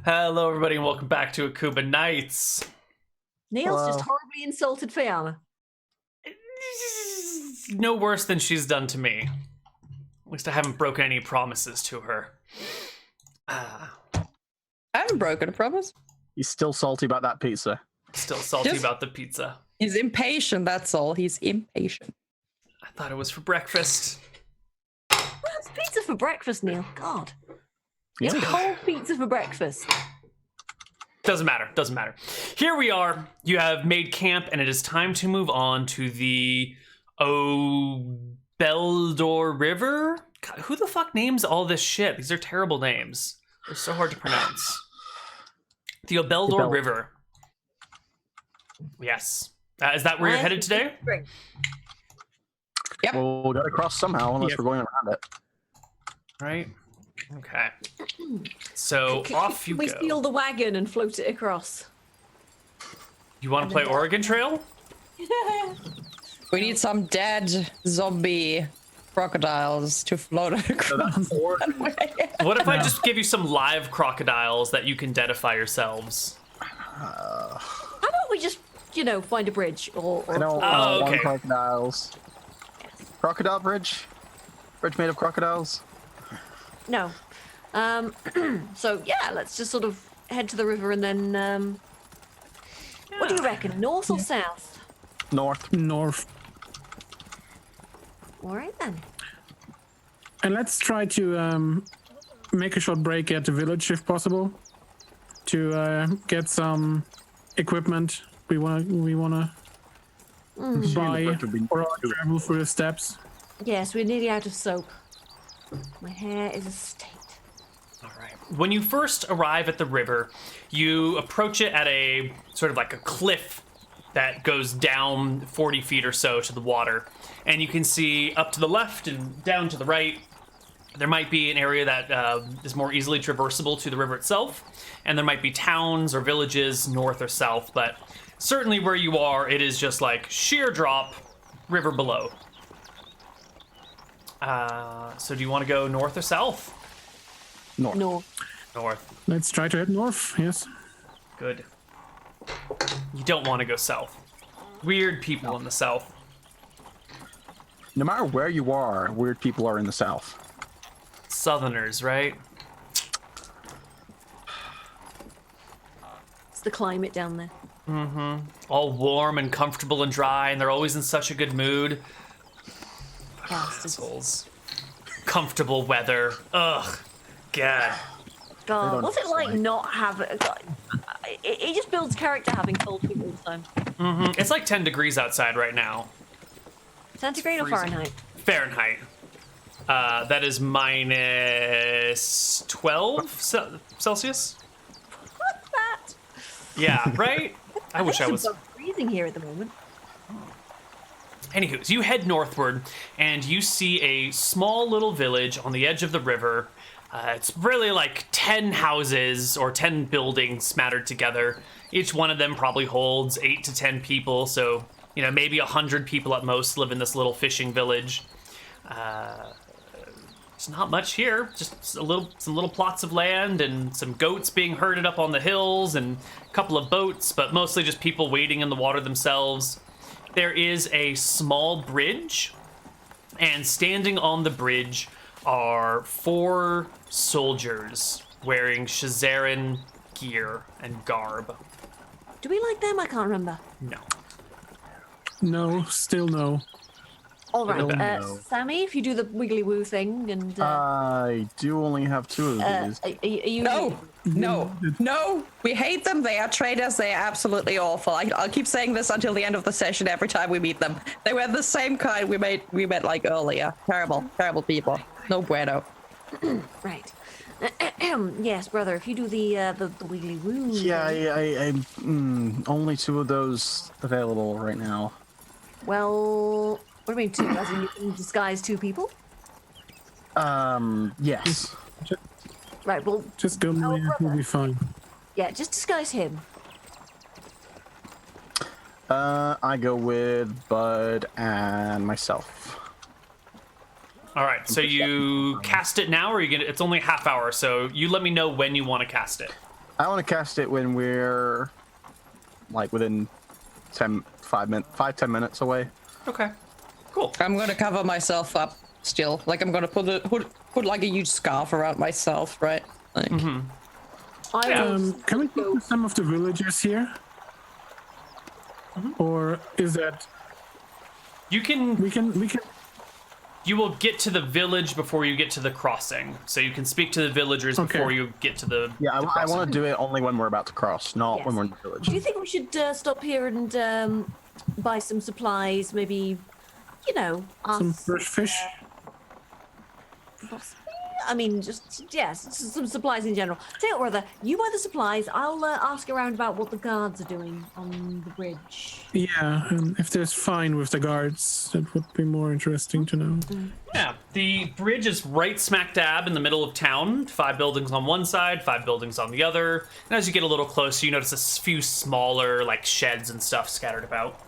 Hello, everybody, and welcome back to Akuban Nights. Neal's Hello. just horribly insulted Fiona. No worse than she's done to me. At least I haven't broken any promises to her. I haven't broken a promise. He's still salty about that pizza. Still salty Just- about the pizza. He's impatient, that's all. He's impatient. I thought it was for breakfast. What's pizza for breakfast, Neal? God. Yeah. It's cold pizza for breakfast. Doesn't matter. Here we are. You have made camp, and it is time to move on to the Obeldor River. God, who the fuck names all this shit? These are terrible names. They're so hard to pronounce. The Obeldor River. Yes. Is that where you're headed today? Yep. Well, we'll gotta cross somehow, unless we're going around it. Right. Okay. So off you we go. steal the wagon and float it across. You want to play Oregon Trail? We need some dead zombie crocodiles to float across that way. What if I just give you some live crocodiles that you can deadify yourselves? How about we just, find a bridge or I don't Oh, want okay. crocodiles. Crocodile bridge? Bridge made of crocodiles? No. So yeah, let's just sort of head to the river and then what do you reckon? North or south? North. North. Alright then. And let's try to make a short break at the village if possible to get some equipment we wanna buy for our travel through the steppes. Yes, we're nearly out of soap. My hair is a state. All right. When you first arrive at the river, you approach it at a sort of like a cliff that goes down 40 feet or so to the water. And you can see up to the left and down to the right, there might be an area that is more easily traversable to the river itself. And there might be towns or villages north or south. But certainly where you are, it is just like sheer drop, river below. So do you want to go north or south? North. No. North. Let's try to head north, yes. Good. You don't want to go south. Weird people in the south. No matter where you are, weird people are in the south. Southerners, right? It's the climate down there. All warm and comfortable and dry, and they're always in such a good mood. Bastards. Assholes. Comfortable weather. Ugh. God. God, don't what's it like understand. not having... It just builds character having cold people all the time. It's like 10 degrees outside right now. Centigrade or freezing. Fahrenheit? Fahrenheit. That is minus 12 Celsius? What's that? Yeah, right? I wish I was... It's freezing here at the moment. Anywho, so you head northward, and you see a small little village on the edge of the river. It's really like 10 houses or 10 buildings smattered together. Each one of them probably holds 8 to 10 people, so, maybe 100 people at most live in this little fishing village. There's not much here, just some little plots of land and some goats being herded up on the hills and a couple of boats, but mostly just people wading in the water themselves. There is a small bridge, and standing on the bridge are 4 soldiers wearing Shazaran gear and garb. Do we like them? I can't remember. No. No, still no. All right, No. Sammy, if you do the wiggly woo thing and... I do only have 2 of these. are you... No. We hate them. They are traitors. They are absolutely awful. I'll keep saying this until the end of the session every time we meet them. They were the same kind we met like earlier. Terrible people. No bueno. Right. Yes, brother, if you do the wiggly woo... Yeah, I only 2 of those available right now. Well, what do you mean 2? As in you can disguise 2 people? Yes. Right, well, Just go there, we'll be fine. yeah, just disguise him. I go with Bud and myself. All right, so you cast it now, or you get it's only half hour, so you let me know when you want to cast it. I want to cast it when we're like within 10 minutes away. Okay. Cool. I'm gonna cover myself up still. Like I'm gonna put like a huge scarf around myself, right? Like, Can we talk to some of the villagers here? Or is that You can. we can You will get to the village before you get to the crossing, so you can speak to the villagers Okay. before you get to the. Yeah, the I crossing. want to do it only when we're about to cross, not Yes. when we're in the village. Do you think we should stop here and buy some supplies? Maybe, you know, some us, fresh fish? I mean, just yes, some supplies in general. Tell you what, Rother, you buy the supplies. I'll ask around about what the guards are doing on the bridge. Yeah, and if there's fine with the guards, that would be more interesting to know. Yeah, the bridge is right smack dab in the middle of town. 5 buildings on one side, 5 buildings on the other. And as you get a little closer, you notice a few smaller, like, sheds and stuff scattered about.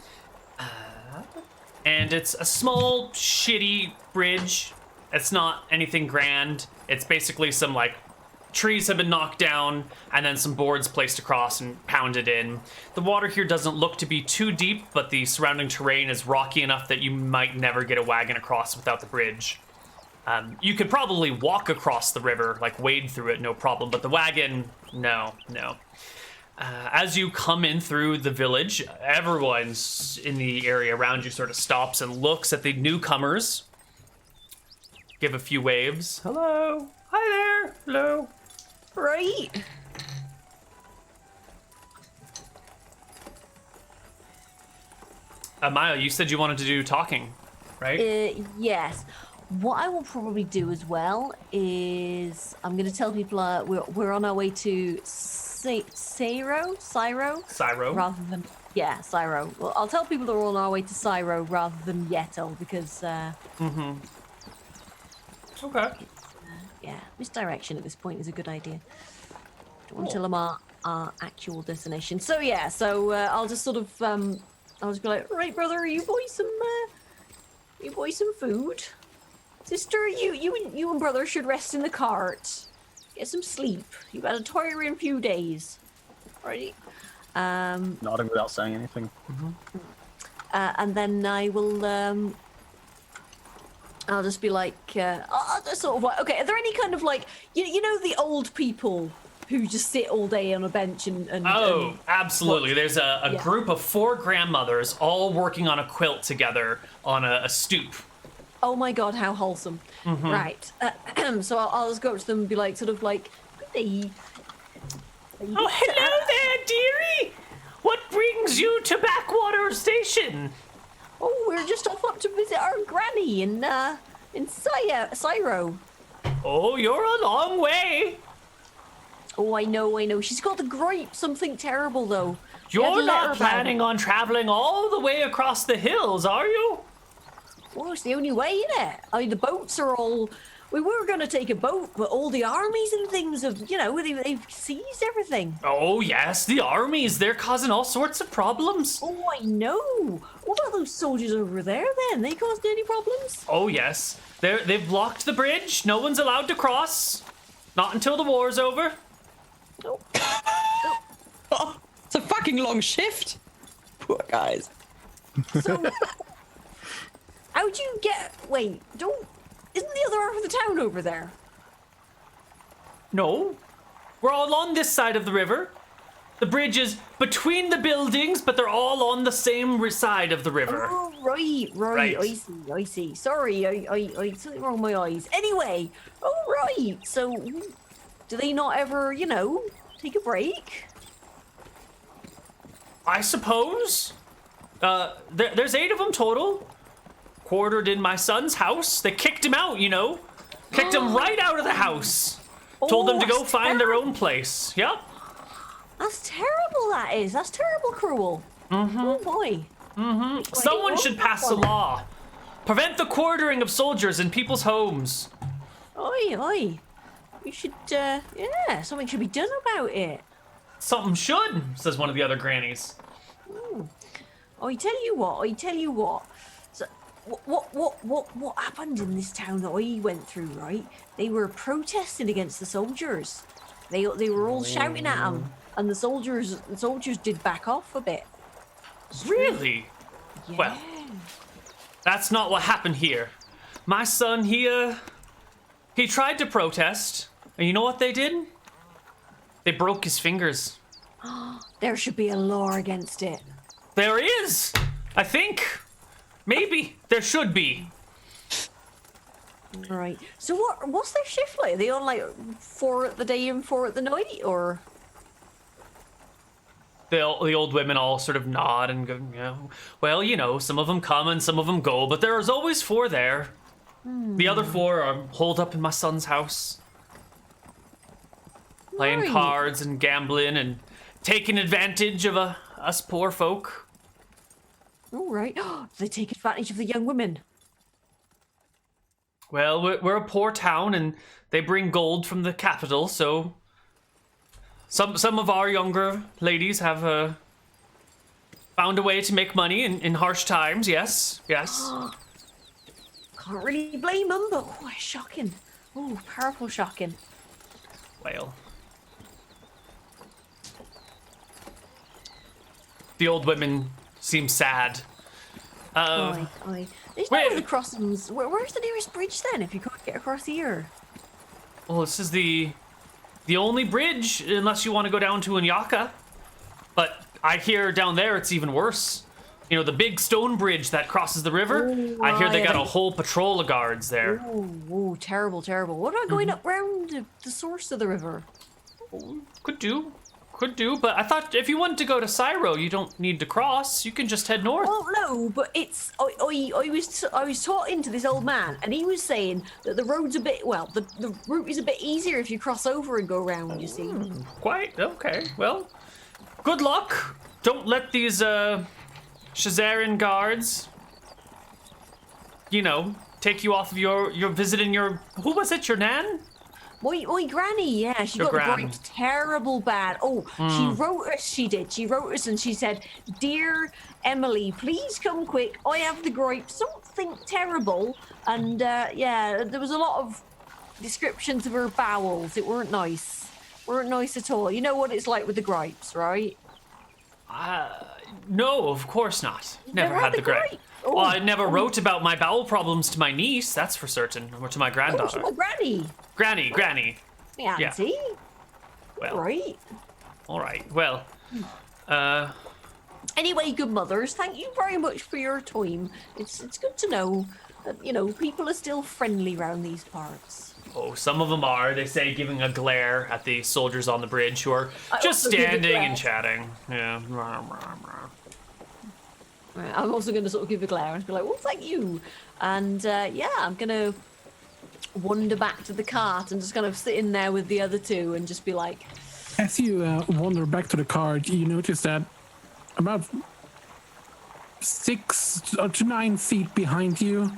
And it's a small, shitty bridge. It's not anything grand. It's basically some, like, trees have been knocked down and then some boards placed across and pounded in. The water here doesn't look to be too deep, but the surrounding terrain is rocky enough that you might never get a wagon across without the bridge. You could probably walk across the river, like wade through it, no problem, but the wagon, no. As you come in through the village, everyone's in the area around you sort of stops and looks at the newcomers. Give a few waves. Hello. Hi there. Hello. Right. Maya, you said you wanted to do talking, right? Yes. What I will probably do as well is I'm going to tell people we're on our way to Syro, Syro. rather than Syro. Well, I'll tell people that we're on our way to Syro rather than Yeto because Okay. misdirection at this point is a good idea. Don't want to tell them our actual destination. So I'll just sort of I'll just be like, right, brother, you boys some food. Sister, you and brother should rest in the cart. Get some sleep. You've had a tiring few days. Alrighty. Nodding without saying anything. And then I will I'll just be like, I'll just sort of like, okay, are there any kind of like, you know the old people who just sit all day on a bench and Absolutely. There's a Yeah. group of 4 grandmothers all working on a quilt together on a stoop. oh my god, how wholesome. Right. So I'll just go up to them and be like, sort of like, good day. Oh, hello there, dearie. What brings you to Backwater Station? Oh, we're just off up to visit our granny in Syro. Oh, you're a long way. Oh, I know. She's got the gripe, something terrible though. You have to You're let her not about planning it. on traveling all the way across the hills, are you? Well, it's the only way, innit? I mean, the boats are all. We were going to take a boat, but all the armies and things have, they've seized everything. Oh, yes, the armies. They're causing all sorts of problems. Oh, I know. What about those soldiers over there then? They caused any problems? Oh, yes. They've blocked the bridge. No one's allowed to cross. Not until the war's over. Oh. oh, it's a fucking long shift. Poor guys. So, how'd you get. Wait, isn't the other half of the town over there? No. We're all on this side of the river. The bridge is between the buildings, but they're all on the same side of the river. Oh, right. Right. I see. Sorry, I something wrong with my eyes. Anyway, right. So, do they not ever, take a break? I suppose. There's 8 of them total. Quartered in my son's house. They kicked him out, Kicked him right out of the house. Told them to go that's find their terrible. own place. Yep. That's terrible, that is. That's terrible cruel. Oh, boy. Someone should pass a law. Prevent the quartering of soldiers in people's homes. Oi. We should, something should be done about it. Something should, says one of the other grannies. I tell you what. So, what happened in this town that I went through, right? They were protesting against the soldiers. They were all shouting at him, and the soldiers did back off a bit. Really? Yeah. Well, that's not what happened here. My son, he tried to protest, and you know what they did? They broke his fingers. There should be a law against it. There is, I think. Maybe there should be. Right. So what's their shift like? Are they on like 4 at the day and 4 at the night, or? The old women all sort of nod and go, yeah. Well, you know, some of them come and some of them go, but there's always 4 there. The other 4 are holed up in my son's house, playing Right. cards and gambling and taking advantage of us poor folk. All right. They take advantage of the young women. Well, we're a poor town, and they bring gold from the capital, so some of our younger ladies have found a way to make money in harsh times. Yes. Can't really blame them, but it's shocking. Oh, powerful shocking. Well, the old women seem sad. Aye. There's wait. no other crossings. Where's the nearest bridge then, if you can't get across here? Well, this is the only bridge, unless you want to go down to Anyaka. But I hear down there it's even worse. You know, the big stone bridge that crosses the river. Oh, I hear they got a right. whole patrol of guards there. Oh, terrible. What about going up round the source of the river? Could do. But I thought if you wanted to go to Syro, you don't need to cross. You can just head north. Well, no, but it's I was talking to this old man, and he was saying that the road's a bit the route is a bit easier if you cross over and go round. You see. Quite okay. Well, good luck. Don't let these Shazaran guards, you know, take you off of your visiting your who was it? Your nan? My granny, yeah, she Your got the gran. gripes terrible bad. Oh, she wrote us, she did. She wrote us and she said, "Dear Emily, please come quick. I have the gripes, something terrible." And yeah, there was a lot of descriptions of her bowels. It weren't nice. Weren't nice at all. You know what it's like with the gripes, right? No, of course not. Never had the gripe. gripe? Well, I never Oh. wrote about my bowel problems to my niece, that's for certain, or to my Oh, granddaughter. my granny. Granny. My auntie. Well, Right. all right. Well, Anyway, good mothers, thank you very much for your time. It's good to know that, you know, people are still friendly around these parts. oh, some of them are, they say, giving a glare at the soldiers on the bridge who are I just also give a standing glare. and chatting. Yeah. Right, I'm also going to sort of give a glare and be like, well, thank you. And yeah, I'm going to wander back to the cart and just kind of sit in there with the other 2 and just be like, As you wander back to the cart, you notice that about 6 to 9 feet behind you,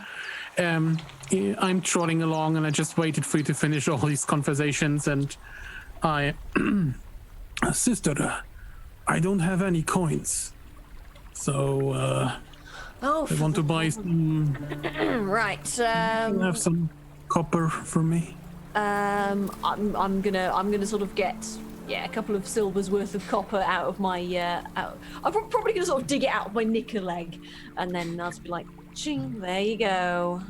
I'm trotting along, and I just waited for you to finish all these conversations, and I, sister, I don't have any coins, so oh, I want to buy some. right. Have some copper for me. I'm gonna sort of get a couple of silvers worth of copper out of my I'm probably gonna sort of dig it out of my knicker leg, and then I'll just be like, ching, there you go.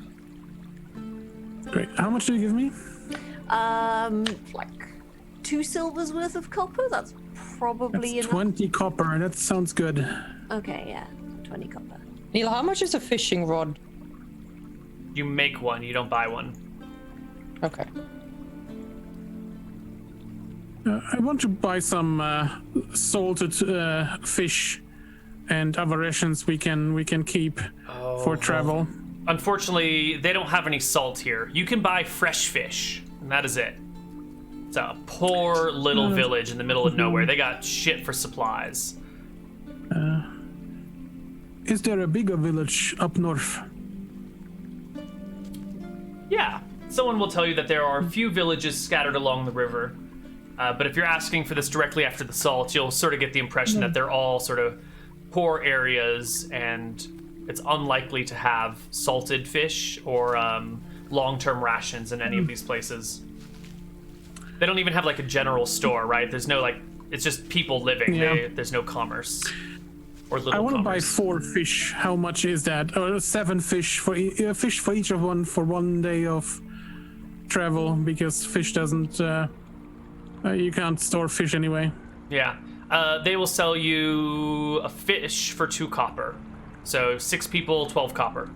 Great. How much do you give me? Like 2 silvers worth of copper. That's probably That's enough. 20 copper. That sounds good. Okay, yeah, 20 copper. Neal, how much is a fishing rod? You make one, you don't buy one. Okay. I want to buy some salted fish and other rations we can keep for travel. Unfortunately, they don't have any salt here. You can buy fresh fish, and that is it. It's a poor little village in the middle of nowhere. They got shit for supplies. Is there a bigger village up north? Yeah, someone will tell you that there are a few villages scattered along the river. But if you're asking for this directly after the salt, you'll sort of get the impression that they're all sort of poor areas, and it's unlikely to have salted fish or long-term rations in any of these places. They don't even have like a general store, right? There's no like, it's just people living. Yeah. There's no commerce or little. I want to buy commerce. 4 fish. How much is that? Or 7 fish for fish for each of one for 1 day of travel, because fish doesn't. You can't store fish anyway. Yeah. They will sell you a fish for 2 copper. So 6 people, 12 copper.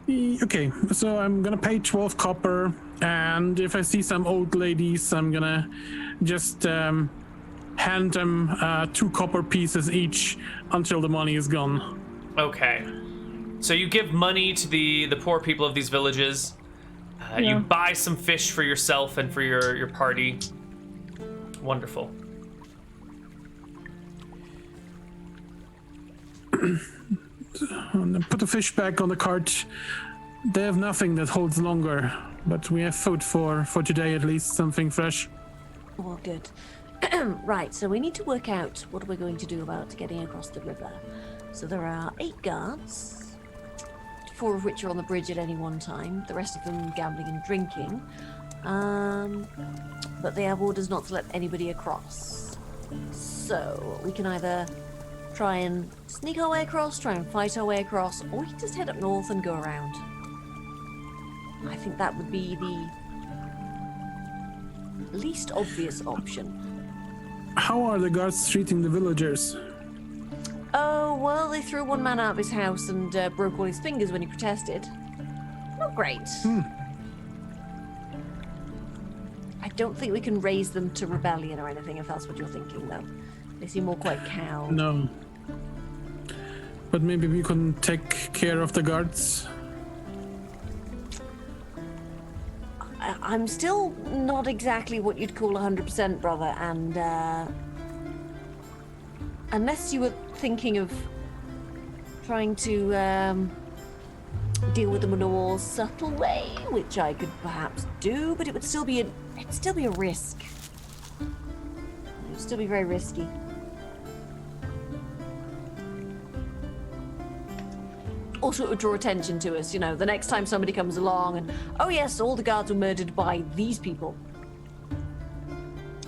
Okay, so I'm gonna pay 12 copper, and if I see some old ladies, I'm gonna just hand them 2 copper pieces each until the money is gone. Okay. So you give money to the poor people of these villages. You buy some fish for yourself and for your party. Wonderful. And then put the fish back on the cart. They have nothing that holds longer, but we have food for today at least, something fresh. Well, good. Right, so we need to work out what we're going to do about getting across the river. So there are 8 guards, 4 of which are on the bridge at any one time, the rest of them gambling and drinking. But they have orders not to let anybody across. So we can either try and sneak our way across, try and fight our way across, or we can just head up north and go around. I think that would be the least obvious option. How are the guards treating the villagers? Oh, well, they threw one man out of his house and broke all his fingers when he protested. Not great. I don't think we can raise them to rebellion or anything, if that's what you're thinking, though. They seem all quite cowed. No. But maybe we can take care of the guards. I'm still not exactly what you'd call 100%, brother, and unless you were thinking of trying to deal with them in a more subtle way, which I could perhaps do, but it'd still be a risk. It would still be very risky. Also, it would draw attention to us, you know, the next time somebody comes along and, oh yes, all the guards were murdered by these people.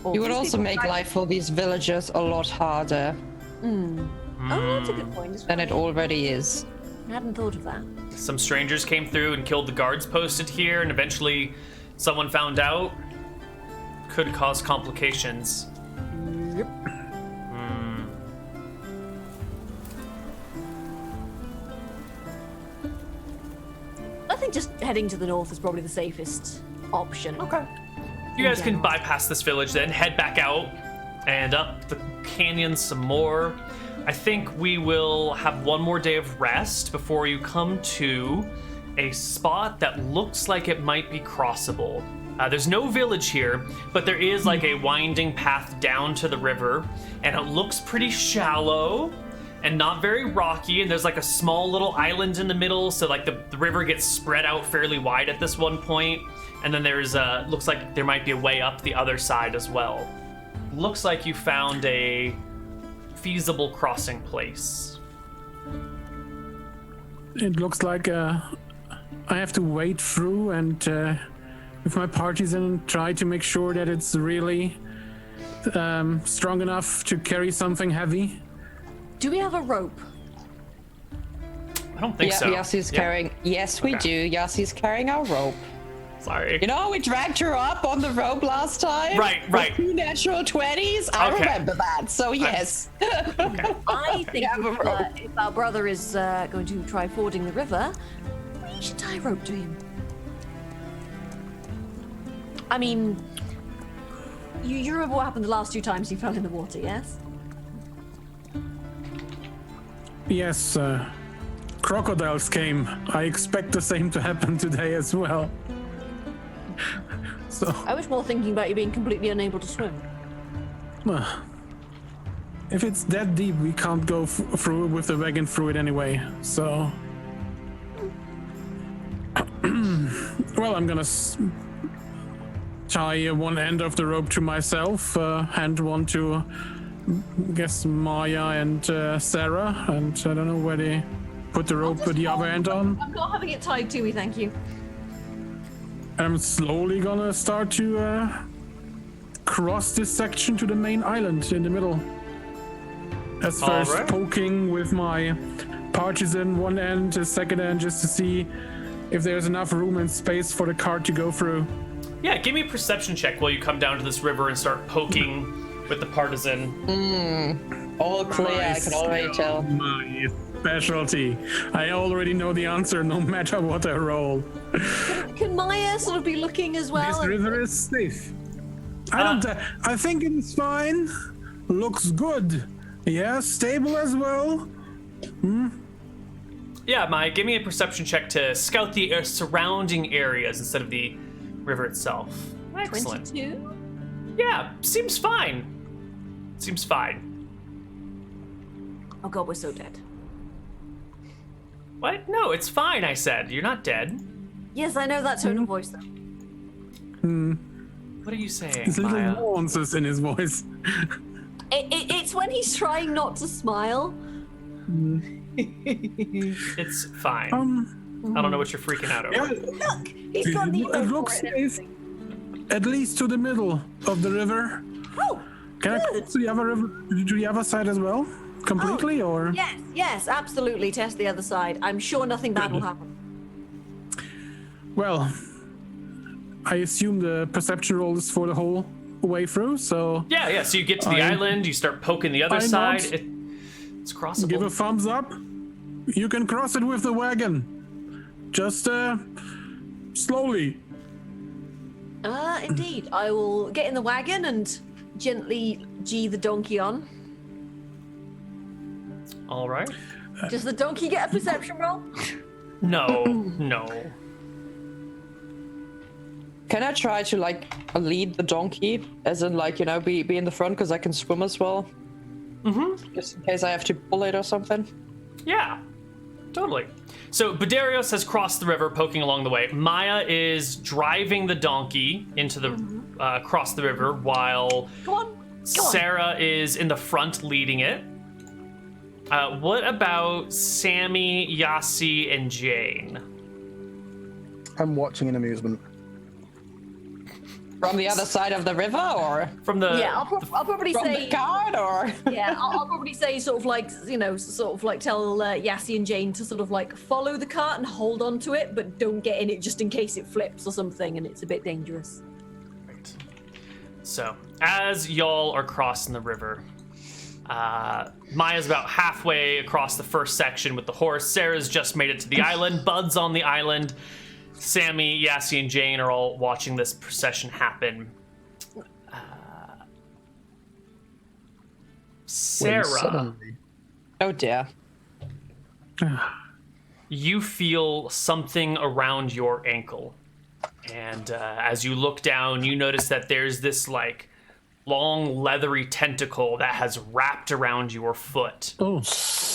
Or You would these also people. make life for these villagers a lot harder Oh, that's a good point. than it already is. I hadn't thought of that. Some strangers came through and killed the guards posted here, and eventually someone found out. Could cause complications. Yep. I think just heading to the north is probably the safest option. Okay. You guys can bypass this village then, head back out and up the canyon some more. I think we will have one more day of rest before you come to a spot that looks like it might be crossable. There's no village here, but there is like a winding path down to the river, and it looks pretty shallow and not very rocky, and there's like a small little island in the middle, so like the river gets spread out fairly wide at this one point, and then there's looks like there might be a way up the other side as well. Looks like you found a feasible crossing place. It looks like I have to wade through and with my partisan try to make sure that it's really strong enough to carry something heavy. Do we have a rope? I don't think Yeah, so. Yassi's Yeah. carrying. Yes, we Okay. do. Yassi's carrying our rope. Sorry. You know, we dragged her up on the rope last time. Right, with right. 2 natural 20s. I Okay. remember that. So yes. I think have a rope. if our brother is going to try fording the river, we should tie a rope to him. I mean, you remember what happened the last 2 times he fell in the water, yes? Yes, crocodiles came. I expect the same to happen today as well. So, I was more thinking about you being completely unable to swim. if it's that deep, we can't go through with the wagon through it anyway. So, well, I'm gonna tie one end of the rope to myself, hand one to, I guess, Maya and Sarah, and I don't know where they put the rope with the other end on. I'm not having it tied to me, thank you. I'm slowly gonna start to cross this section to the main island in the middle. As first Alright. poking with my partisan one end to second end just to see if there's enough room and space for the cart to go through. Yeah, give me a perception check while you come down to this river and start poking with the partisan. All clear, I can already tell. My specialty. I already know the answer no matter what I roll. Can Maya sort of be looking as well? This river is safe. I think it's fine. Looks good. Yeah, stable as well. Yeah, Maya, give me a perception check to scout the surrounding areas instead of the river itself. Excellent. 22? Yeah, seems fine. Seems fine. Oh god, we're so dead. What? No, it's fine, I said. You're not dead. Yes, I know that tone of voice though. What are you saying, There's little Maya? nuances in his voice. It's when he's trying not to smile. It's fine. I don't know what you're freaking out over. Yeah, Look, he's got the it looks safe. At least to the middle of the river. Oh, Can I good. cross to the other river, to the other side as well? Completely, or? Yes, absolutely. Test the other side. I'm sure nothing bad will happen. Well, I assume the perception roll is for the whole way through, so Yeah, so you get to the I- island, you start poking the other I side. nod. It's crossable. give a thumbs up. You can cross it with the wagon. Just slowly. Indeed. I will get in the wagon and gently G the donkey on. All right. Does the donkey get a perception roll? No, no. Can I try to like lead the donkey, as in like, you know, be in the front because I can swim as well? Just in case I have to pull it or something. Yeah, totally. So Badarios has crossed the river, poking along the way. Maya is driving the donkey into the across the river, while Go on. Sarah is in the front leading it. What about Sammy, Yassi, and Jane? I'm watching in amusement. From the other side of the river, or From the Yeah, I'll probably from say. the cart, or Yeah, I'll probably say sort of like, you know, sort of like tell Yassi and Jane to sort of like follow the cart and hold on to it, but don't get in it just in case it flips or something and it's a bit dangerous. Right. So, as y'all are crossing the river, Maya's about halfway across the first section with the horse. Sarah's just made it to the island. Bud's on the island. Sammy, Yassi, and Jane are all watching this procession happen. Sarah, Suddenly, oh dear. you feel something around your ankle. And as you look down, you notice that there's this like long leathery tentacle that has wrapped around your foot. Oh,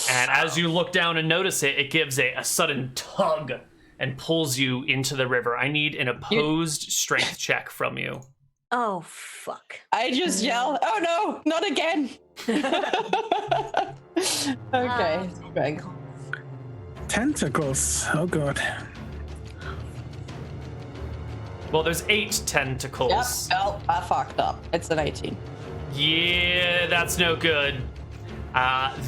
And as you look down and notice it, it gives a sudden tug and pulls you into the river. I need an opposed strength check from you. Oh, fuck. I just yell, oh no, not again. Okay, strength. tentacles. Oh god. Well, there's 8 tentacles. Yep, well, I fucked up. It's an 18. Yeah, that's no good.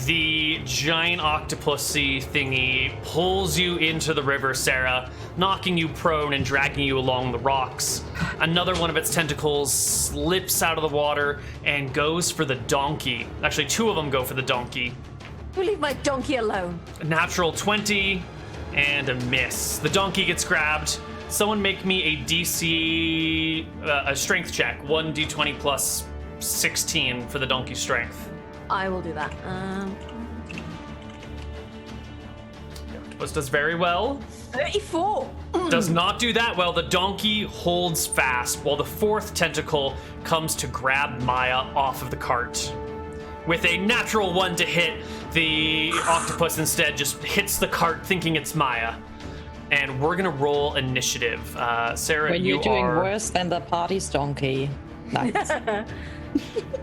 The giant octopusy thingy pulls you into the river, Sarah, knocking you prone and dragging you along the rocks. Another one of its tentacles slips out of the water and goes for the donkey. Actually, 2 of them go for the donkey. You leave my donkey alone. A natural 20 and a miss. The donkey gets grabbed. Someone make me a DC, a strength check. 1d20 plus 16 for the donkey's strength. I will do that. Octopus does very well. 34. Does not do that well. The donkey holds fast while the 4th tentacle comes to grab Maya off of the cart. With a natural 1 to hit, the octopus instead just hits the cart thinking it's Maya. And we're gonna roll initiative. Sarah, When you you're doing are... worse than the party's donkey. Nice.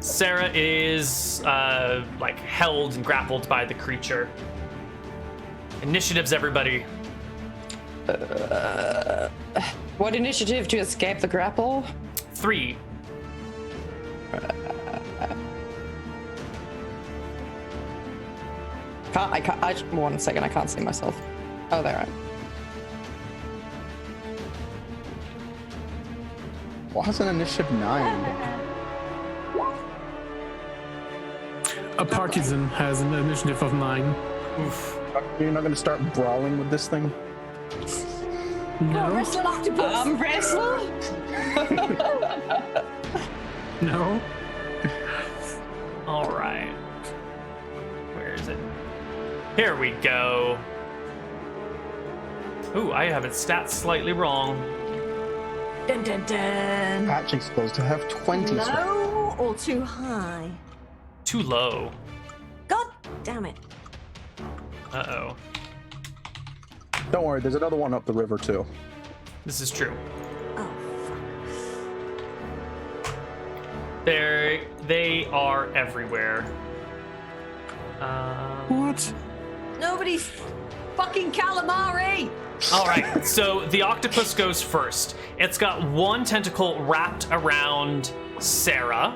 Sarah is like held and grappled by the creature. Initiatives, everybody. What initiative to escape the grapple? 3. I can't. 1 second. I can't see myself. Oh, there I am. Why has an initiative 9? A partisan has an initiative of 9. Oof. You're not going to start brawling with this thing? No. Wrestle an octopus. Wrestler? No. All right. Where is it? Here we go. Ooh, I have its stats slightly wrong. Dun dun dun. Actually supposed to have 20. Low or too high? Too low. God damn it. Uh-oh. Don't worry, there's another one up the river too. This is true. Oh, fuck. They are everywhere. What? Nobody's fucking calamari. All right, so the octopus goes first. It's got one tentacle wrapped around Sarah,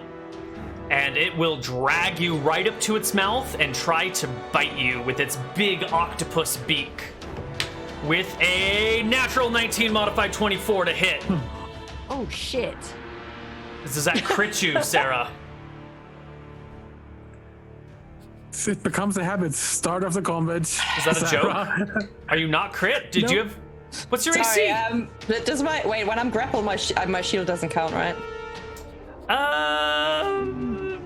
and it will drag you right up to its mouth and try to bite you with its big octopus beak. With a natural 19 modified 24 to hit. Oh shit. Does that crit you, Sarah? It becomes a habit. Start of the combat. Is that a joke? Are you not crit? Did you have... What's your Sorry, AC? does when I'm grappled, my shield doesn't count, right?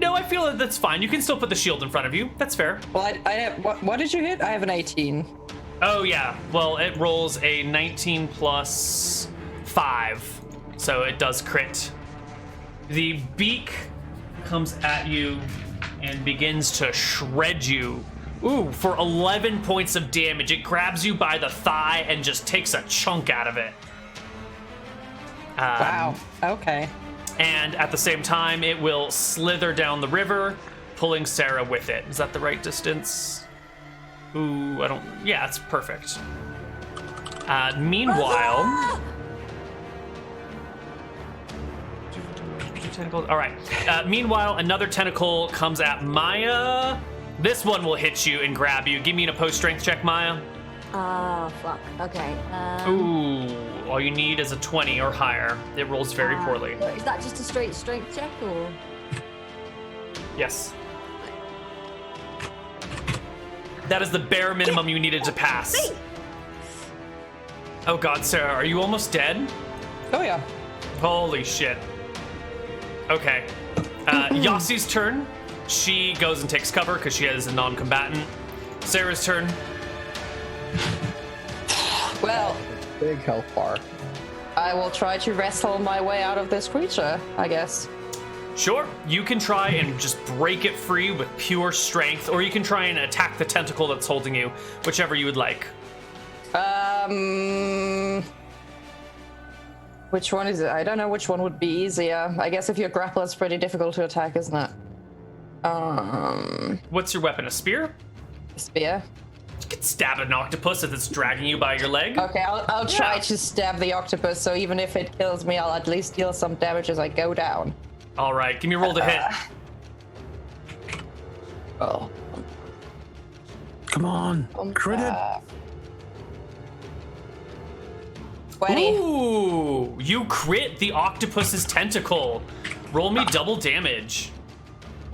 No, I feel that's fine. You can still put the shield in front of you. That's fair. Well, I have, what did you hit? I have an 18. Oh, yeah. Well, it rolls a 19 plus 5, so it does crit. The beak comes at you and begins to shred you. Ooh, for 11 points of damage. It grabs you by the thigh and just takes a chunk out of it. Wow. Okay. And at the same time, it will slither down the river, pulling Sarah with it. Is that the right distance? Ooh, I don't... Yeah, it's perfect. Meanwhile... All right. Meanwhile, another tentacle comes at Maya. This one will hit you and grab you. Give me an opposed strength check, Maya. Oh, fuck. Okay. Ooh, all you need is a 20 or higher. It rolls very poorly. Is that just a straight strength check or? Yes. That is the bare minimum you needed to pass. Oh god, Sarah, are you almost dead? Oh yeah. Holy shit. Okay. Yassi's turn. She goes and takes cover because she is a non-combatant. Sarah's turn. Well, Big health bar. I will try to wrestle my way out of this creature, I guess. Sure, you can try and just break it free with pure strength, or you can try and attack the tentacle that's holding you, whichever you would like. Which one is it? I don't know which one would be easier. I guess if you're grappled, it's pretty difficult to attack, isn't it? What's your weapon, a spear? Spear. You can stab an octopus if it's dragging you by your leg. Okay, I'll try to stab the octopus, so even if it kills me, I'll at least deal some damage as I go down. All right, give me a roll to hit. Oh. Come on. Crit it. 20. Ooh, you crit the octopus's tentacle. Roll me double damage.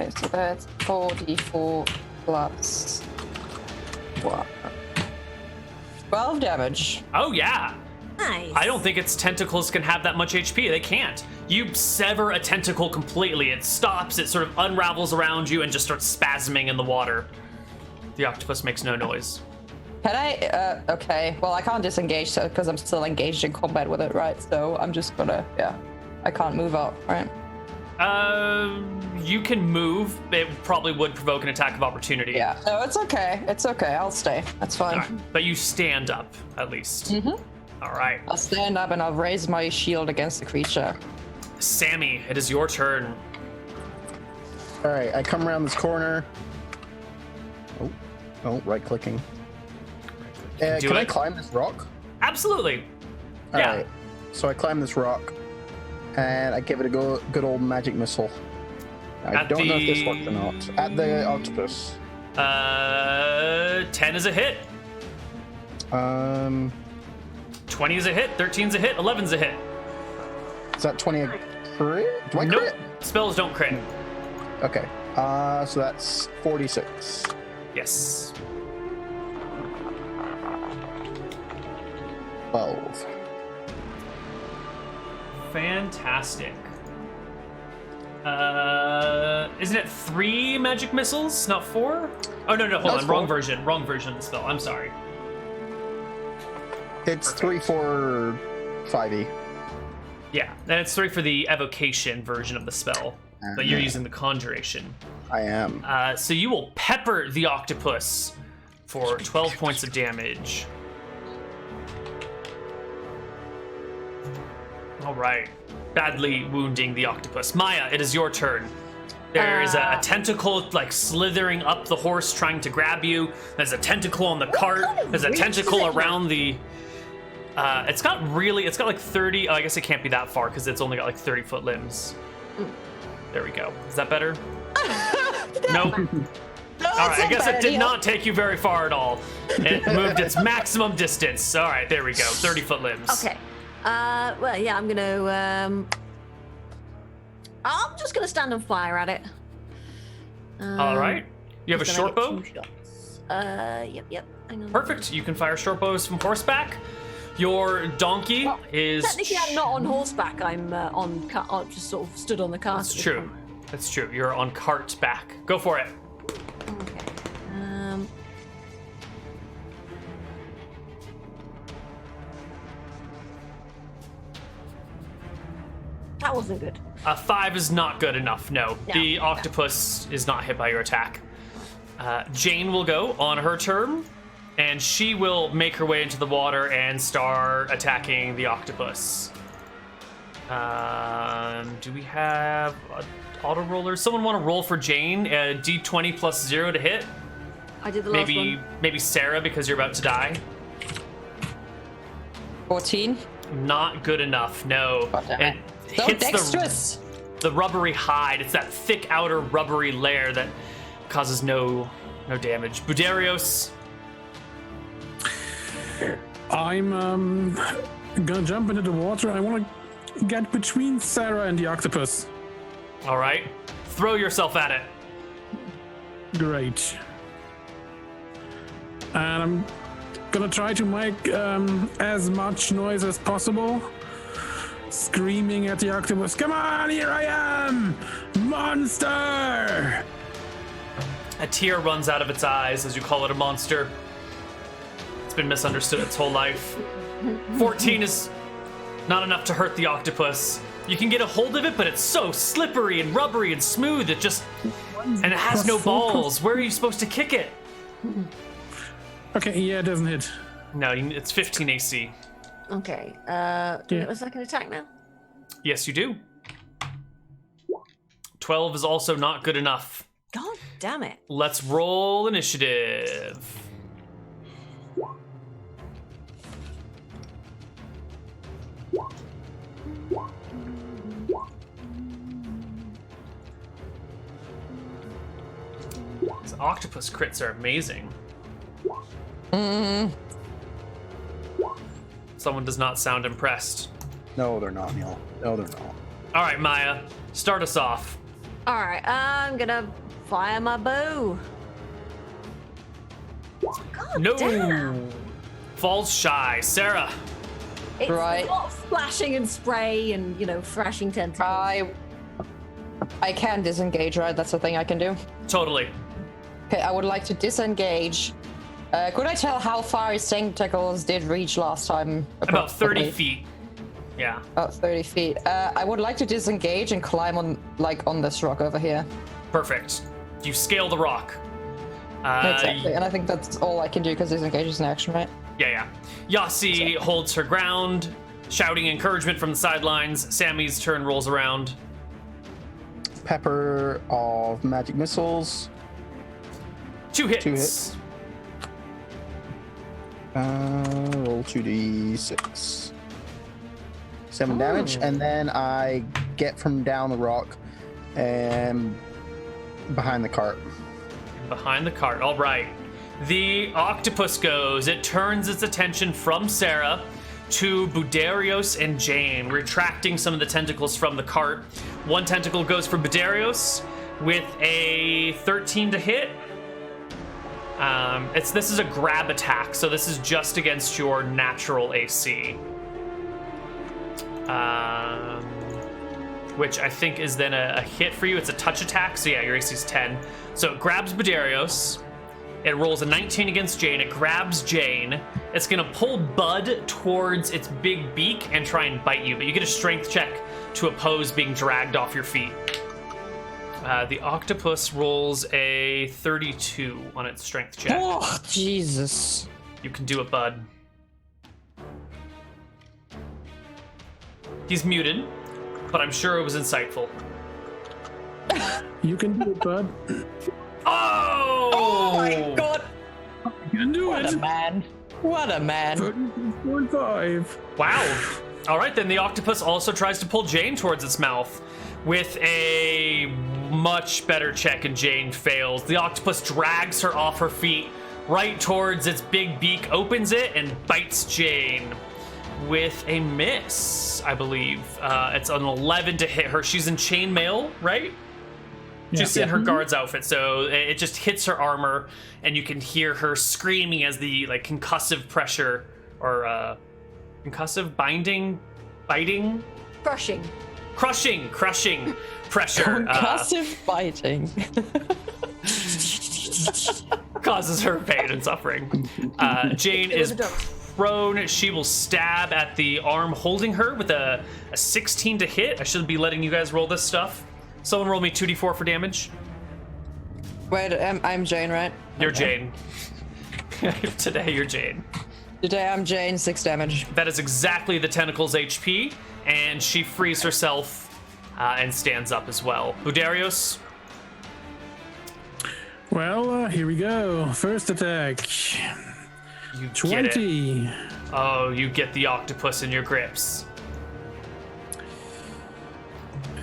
Okay, so that's 4d4 plus 1. 12 damage. Oh yeah. Nice. I don't think its tentacles can have that much HP. They can't. You sever a tentacle completely. It stops, it sort of unravels around you and just starts spasming in the water. The octopus makes no noise. Can I, okay, well I can't disengage because I'm still engaged in combat with it, right? So I'm just gonna, I can't move out, right? You can move. It probably would provoke an attack of opportunity. Yeah, no, it's okay, I'll stay, that's fine. All right. But you stand up, at least. Mm-hmm. All right. I'll stand up and I'll raise my shield against the creature. Sammy, it is your turn. All right, I come around this corner. Oh, right-clicking. Do Can I it. climb this rock? Absolutely. All Yeah. right. So I climb this rock, and I give it a good old magic missile. I don't know if this works or not. At the octopus. 10 is a hit. 20 is a hit. 13's a hit. 11's a hit. Is that 20 a crit? Do I Nope. crit? Spells don't crit. Okay. So that's 46. Yes. 12. Fantastic. Isn't it 3 magic missiles, not 4? Oh, no, hold That's on. Wrong 4. version. Wrong version of the spell. I'm sorry. It's 3 for 5e. Yeah, and it's 3 for the evocation version of the spell, but you're using the conjuration. I am. So you will pepper the octopus for 12 points of damage. All right. Badly wounding the octopus. Maya, it is your turn. There is a tentacle like slithering up the horse trying to grab you. There's a tentacle on the cart. There's a tentacle around the... it's got like 30... Oh, I guess it can't be that far because it's only got like 30-foot limbs. There we go. Is that better? Nope. All right, I guess it did not take you very far at all. It moved its maximum distance. All right, there we go. 30-foot limbs. Okay. Well, yeah, I'm gonna. I'm just gonna stand and fire at it. All right. You have a Gonna short get bow? 2 shots. Yep. Hang on. Perfect. You can fire short bows from horseback. Your donkey is... Technically, I'm not on horseback. I'm I'm just sort of stood on the cart. That's true. That's true. You're on cart back. Go for it. Okay. That wasn't good. 5 is not good enough, no. No. The octopus is not hit by your attack. Jane will go on her turn, and she will make her way into the water and start attacking the octopus. Do we have auto rollers? Someone want to roll for Jane? A d20 plus 0 to hit? I did the last one. Maybe Sarah, because you're about to die. 14. Not good enough, no. God damn It it. So hits dexterous. the rubbery hide. It's that thick outer rubbery layer that causes no damage. Budarios. I'm gonna jump into the water. I want to get between Sarah and the octopus. All right. Throw yourself at it. Great. And I'm gonna try to make as much noise as possible, screaming at the octopus, "Come on, here I am, monster!" A tear runs out of its eyes as you call it a monster. It's been misunderstood its whole life. 14 is not enough to hurt the octopus. You can get a hold of it, but it's so slippery and rubbery and smooth. It has no balls. Where are you supposed to kick it? Okay, yeah, it doesn't hit. No, it's 15 AC. Okay. Do you have a second attack now? Yes, you do. 12 is also not good enough. God damn it. Let's roll initiative. These octopus crits are amazing. Someone does not sound impressed. No, they're not, Neal. No, they're not. All right, Maya, start us off. All right, I'm gonna fire my bow. God No. damn. Falls shy. Sarah. It's Right. a lot of splashing and spray and, thrashing tentacles. I can disengage, right? That's the thing I can do. Totally. Okay, I would like to disengage. Could I tell how far his tentacles did reach last time? About 30 approximately? feet. Yeah. About 30 feet. I would like to disengage and climb on this rock over here. Perfect. You scale the rock. Exactly, and I think that's all I can do because disengage is an action, right? Yeah. Yassi holds her ground, shouting encouragement from the sidelines. Sammy's turn rolls around. Pepper of magic missiles. 2 hits. 2 hits. Roll 2d6. 7 damage, and then I get from down the rock and behind the cart. Behind the cart. All right. The octopus goes. It turns its attention from Sarah to Budarios and Jane, retracting some of the tentacles from the cart. One tentacle goes for Budarios with a 13 to hit. This is a grab attack, so this is just against your natural AC. Which I think is then a hit for you. It's a touch attack, so yeah, your AC is 10. So it grabs Budarios. It rolls a 19 against Jane. It grabs Jane. It's gonna pull Bud towards its big beak and try and bite you, but you get a strength check to oppose being dragged off your feet. The octopus rolls a 32 on its strength check. Oh, Jesus. You can do it, Bud. He's muted, but I'm sure it was insightful. You can do it, bud. Oh! Oh my god. You can do What it. a man. What a man. 36.5. Wow. All right, then the octopus also tries to pull Jane towards its mouth with a much better check, and Jane fails. The octopus drags her off her feet right towards its big beak, opens it, and bites Jane with a miss, I believe. It's an 11 to hit her. She's in chainmail, right? Just in her guard's outfit, so it just hits her armor, and you can hear her screaming as the concussive pressure, or concussive biting, Crushing. crushing pressure Concussive biting. causes her pain and suffering. Jane is prone. She will stab at the arm holding her with a 16 to hit. I should be letting you guys roll this stuff. Someone roll me 2d4 for damage. Wait, I'm Jane, right? You're Jane. Today, you're Jane. Today I'm Jane, 6 damage. That is exactly the tentacle's HP, and she frees herself and stands up as well. Budarios? Well, here we go. First attack. You 20. Get it. Oh, you get the octopus in your grips.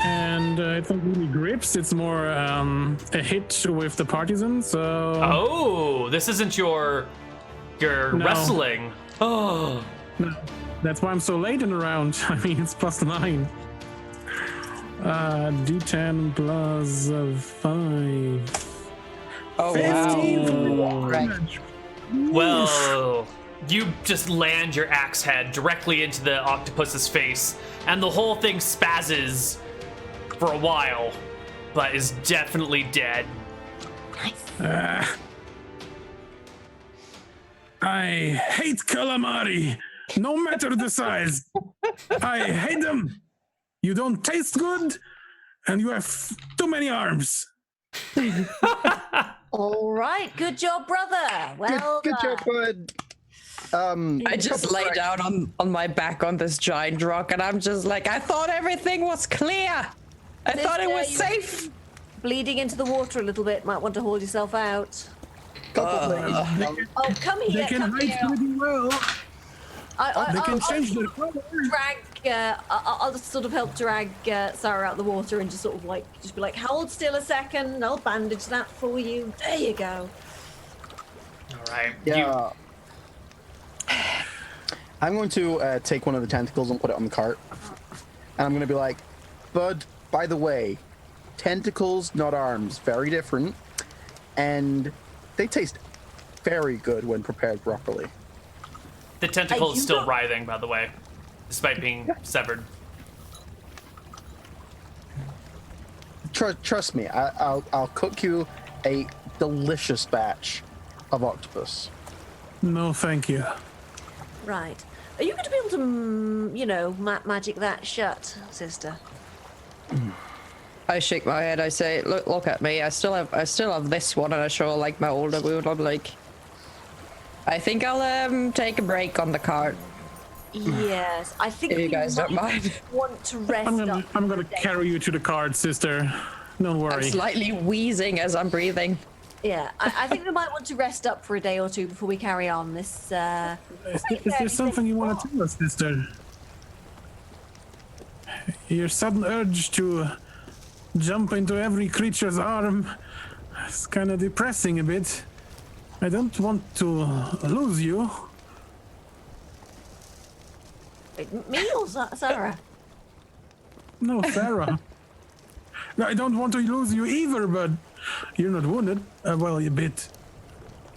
And it's not really grips, it's more a hit with the partisan, so... Oh, this isn't your No. wrestling. Oh. No, that's why I'm so late in the round. I mean, it's +9. D10 plus 5. Oh, 15 wow. Right. damage. Well, you just land your axe head directly into the octopus's face, and the whole thing spazzes for a while, but is definitely dead. I hate calamari, no matter the size. I hate them. You don't taste good, and you have too many arms. All right, good job, brother. Well Good job, done. bud. I just lay down on my back on this giant rock, and I'm just like, I thought everything was clear. I thought it was Sister, safe. Bleeding into the water a little bit. Might want to hold yourself out. Oh, come here. They can come hide here. pretty well. They can change their I'll color. drag. I'll just sort of help drag Sarah out the water and just sort of just be like, hold still a second. I'll bandage that for you. There you go. All right. Yeah. I'm going to take one of the tentacles and put it on the cart. And I'm going to be like, Bud, by the way, tentacles, not arms, very different. And they taste very good when prepared properly. The tentacle is you still don't- writhing, by the way, despite being severed. Trust me, I'll cook you a delicious batch of octopus. No, thank you. Right. Are you going to be able to, magic that shut, sister? I shake my head. I say, look at me. I still have this one, and I show like my older wound. I'm like, I think I'll take a break on the cart. Yes, I think If you guys don't might mind. want to rest I'm up. gonna carry you to the cart, sister. Don't I'm worry. slightly wheezing as I'm breathing. Yeah, I think we might want to rest up for a day or two before we carry on this. Is there something you want to tell us, sister? your sudden urge to jump into every creature's arm is kind of depressing a bit. I don't want to lose you. Wait, me or Sarah? No, Sarah. No, I don't want to lose you either, but you're not wounded. Well, a bit.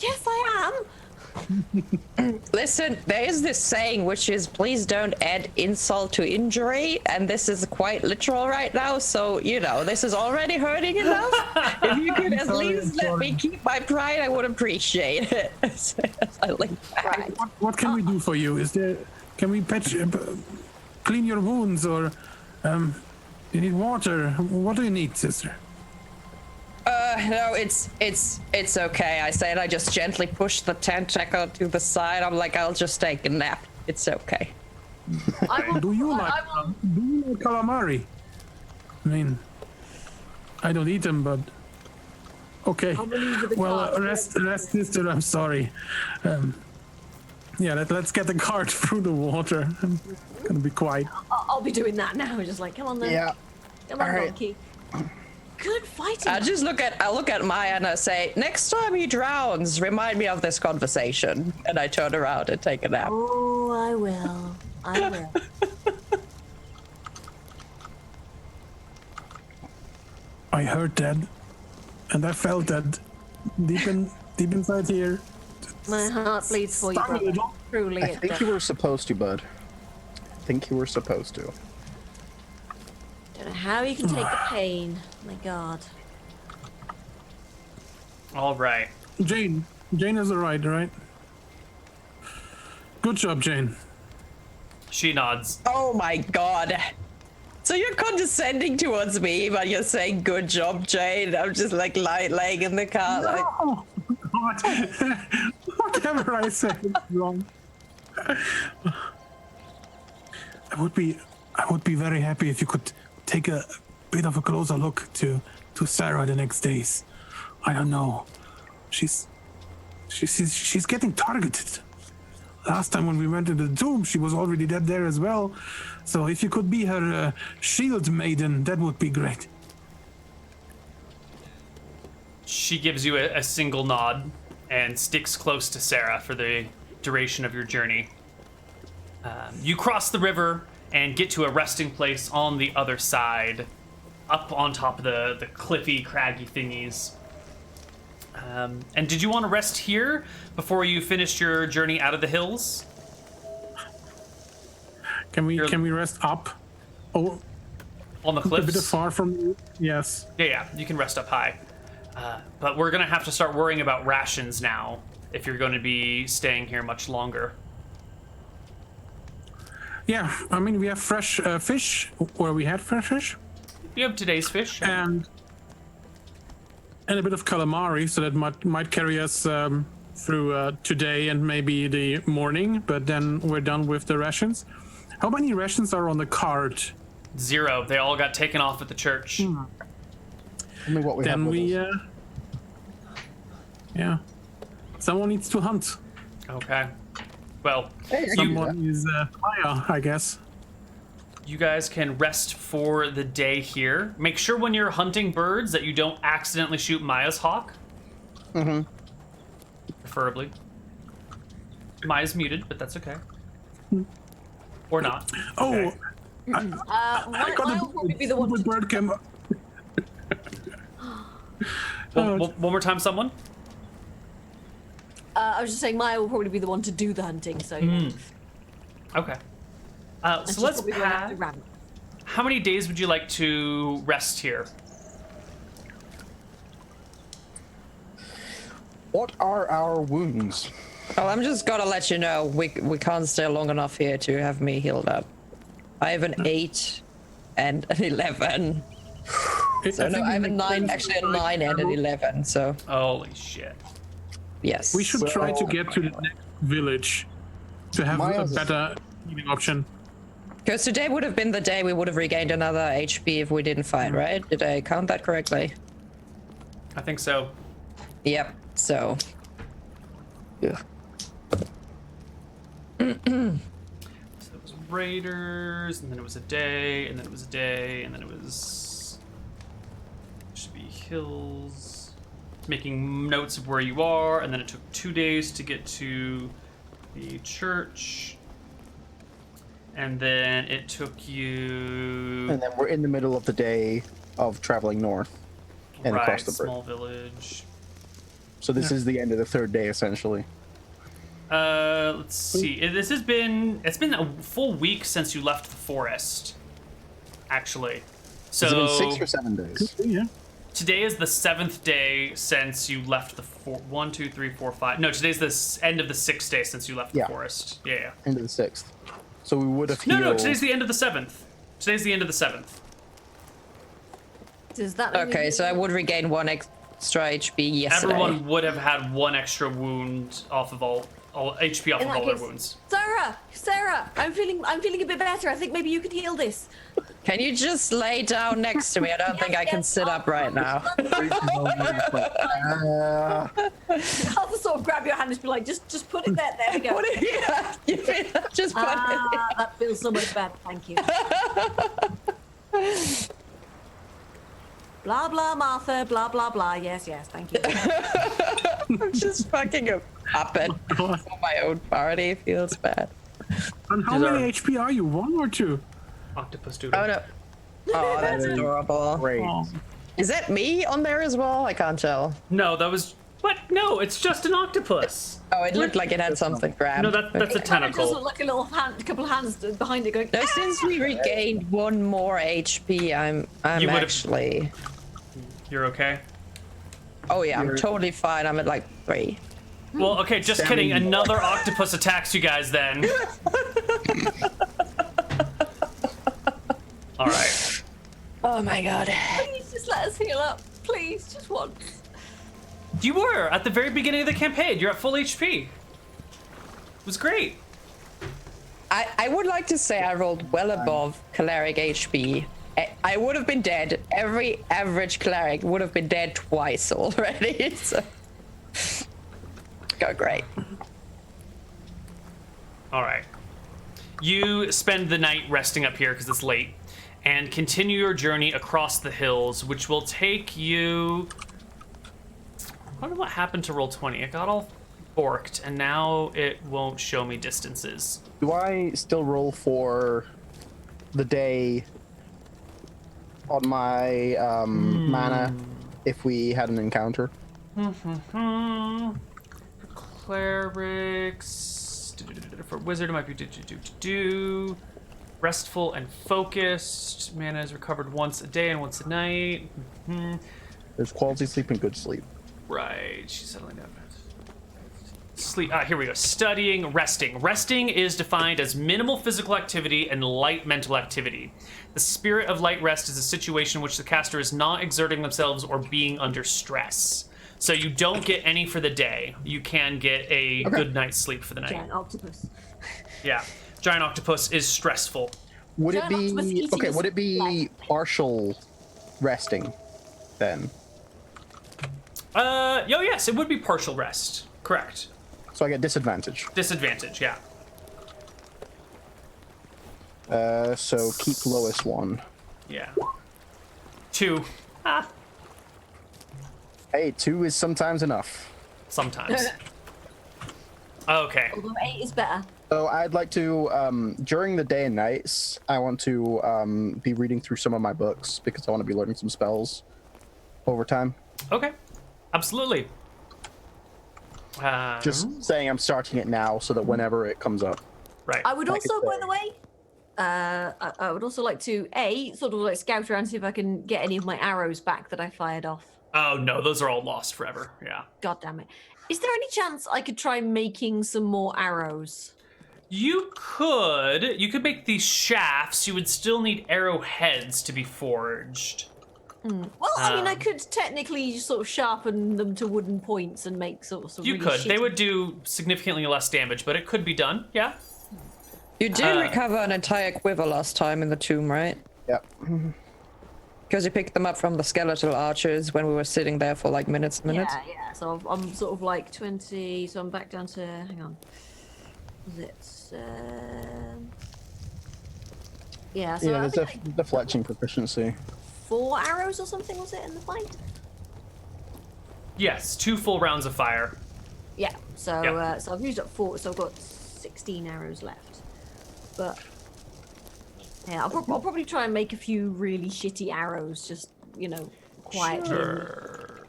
Yes, I am. Listen, there is this saying which is please don't add insult to injury, and this is quite literal right now, so you know this is already hurting enough. If you could at least let me keep my pride, I would appreciate it. I like that. What can we do for you? Can we clean your wounds, or you need water? What do you need, sister? No, it's okay. I said I just gently push the tentacle to the side. I'm like, I'll just take a nap. It's okay. Do you like calamari? I mean, I don't eat them, but okay. Well, rest, sister. I'm sorry. Yeah, let's get the cart through the water. I'm gonna be quiet. I'll be doing that now. Just like, come on then. Yeah. Come on, All right. monkey. Good fighting. I look at Maya and I say, next time he drowns, remind me of this conversation. And I turn around and take a nap. Oh, I will. I will. I heard that, and I felt that deep inside here. My heart bleeds for you, Stung a brother. little. Truly, I it think does. you were supposed to, bud. I think you were supposed to. Don't know how you can take the pain. My God. All right. Jane is alright, right? Good job, Jane. She nods. Oh my god. So you're condescending towards me, but you're saying good job, Jane. I'm just like laying in the car. Like, Oh, God. Whatever I say is wrong. I would be very happy if you could take a bit of a closer look to Sarah the next days. I don't know. She's getting targeted. Last time when we went to the tomb, she was already dead there as well. So if you could be her shield maiden, that would be great. She gives you a single nod and sticks close to Sarah for the duration of your journey. You cross the river and get to a resting place on the other side, up on top of the cliffy, craggy thingies. And did you want to rest here before you finished your journey out of the hills? Can we rest up? Oh, On the a bit cliffs? far from you? Yes. Yeah, you can rest up high. But we're going to have to start worrying about rations now if you're going to be staying here much longer. Yeah, I mean, we have fresh fish, or we had fresh fish, You have today's fish. and a bit of calamari, so that might carry us through today and maybe the morning, but then we're done with the rations. How many rations are on the cart? 0. They all got taken off at the church. Tell me what we have Then with we, us. yeah. Someone needs to hunt. Okay. Well, Hey, I can do that. Someone is Maya, I guess. you guys can rest for the day here. Make sure when you're hunting birds that you don't accidentally shoot Maya's hawk. Mm-hmm. Preferably. Maya's muted, but that's okay. Or not. Oh, Okay. I Maya got will probably be the one stupid to bird came. One more time, someone. I was just saying Maya will probably be the one to do the hunting, so yeah. Okay. And So she's let's probably gonna have to pack. ramp. How many days would you like to rest here? What are our wounds? well, I'm just gonna let you know, we can't stay long enough here to have me healed up. I have an 8 and an 11. So no, I have a 9, actually a 9 and an 11. So Holy shit. yes. We should try to get to the next village to have Maya's- a better healing option. Because today would have been the day we would have regained another HP if we didn't fight, right? Did I count that correctly? I think so. Yep. So Yeah. So it was raiders, and then it was a day, and then it was a day, and then it was... Should be hills. Making notes of where you are, and then it took 2 days to get to the church. And then it took you... And then we're in the middle of the day of traveling north and right, across the bridge. small village. So this is the end of the third day, essentially. Let's see. It's been a full week since you left the forest, actually. So Has it been 6 or 7 days? Yeah. today is the 7th day since you left the 1, 2, 3, 4, 5. No, today's the end of the 6th day since you left the forest. Yeah. End of the 6th. So we would have No, today's the end of the 7th. Today's the end of the 7th. Does that Okay, so I would regain 1 extra HP yesterday. Everyone would have had 1 extra wound off of all HP off In of that all their case- wounds. Sarah, I'm feeling a bit better. I think maybe you could heal this. Can you just lay down next to me? I don't think I can sit up right now. I'll just sort of grab your hand and just be like, just put it there. There we go. What are you just put it That feels so much better. Thank you. Blah blah Martha. Blah blah blah. Yes. Thank you. I'm just fucking a puppet for my own party. Feels bad. And how many HP are you? 1 or 2? Octopus doodle. Oh no. Oh, that's adorable. Great. Oh. Is that me on there as well? I can't tell. No, that was... What? No, it's just an octopus. Oh, it looked like it had something grabbed. No, that's a It kind of does tentacle. look like a little hand, a couple of hands behind it going. No, since we regained 1 more HP, I'm You would've- actually... You're okay? Oh yeah, I'm totally fine. I'm at like 3. Well, okay, just kidding. Another octopus attacks you guys then. All right. Oh my god. Please just let us heal up. Please, just once. You were at the very beginning of the campaign. You're at full HP. It was great. I would like to say I rolled well above cleric HP. I would have been dead. Every average cleric would have been dead twice already. So. Go great. All right. You spend the night resting up here because it's late, and continue your journey across the hills, which will take you... I wonder what happened to Roll20. It got all borked, and now it won't show me distances. Do I still roll for the day on my mana if we had an encounter? Clerics. For wizard, it might be restful and focused. Mana is recovered once a day and once a night. There's quality sleep and good sleep. Right. She's settling down. Sleep. Here we go. Studying, resting. Resting is defined as minimal physical activity and light mental activity. The spirit of light rest is a situation in which the caster is not exerting themselves or being under stress. So you don't get any for the day. You can get a good night's sleep for the night. Giant octopus. Yeah. Giant octopus is stressful. Would it Giant octopus be eating okay? us Would it be alive. partial resting then? Yes, it would be partial rest. Correct. So I get disadvantage. Disadvantage, yeah. So keep lowest 1. Yeah. 2. Hey, 2 is sometimes enough. Sometimes. Okay. Although 8 is better. So I'd like to, during the day and nights, I want to be reading through some of my books because I want to be learning some spells over time. Okay. Absolutely. Just saying I'm starting it now so that whenever it comes up. Right. I would Like I also, by say. the way, I would also like to sort of like scout around, see if I can get any of my arrows back that I fired off. Oh no, those are all lost forever. Yeah. God damn it! Is there any chance I could try making some more arrows? You could make these shafts. You would still need arrowheads to be forged. Well, I mean, I could technically sort of sharpen them to wooden points and make sort of some. You really could. They shitty- would do significantly less damage, but it could be done. Yeah. You did recover an entire quiver last time in the tomb, right? Yep. Because you picked them up from the skeletal archers when we were sitting there for like minutes. Yeah. So I'm sort of like 20. So I'm back down to. Hang on. Was it? Yeah, so Yeah, I there's think a deflection proficiency. 4 arrows or something was it in the fight? Yes, 2 full rounds of fire. Yeah. So Yep. so I've used up 4, so I've got 16 arrows left. But yeah, I'll probably try and make a few really shitty arrows, just quietly. Sure.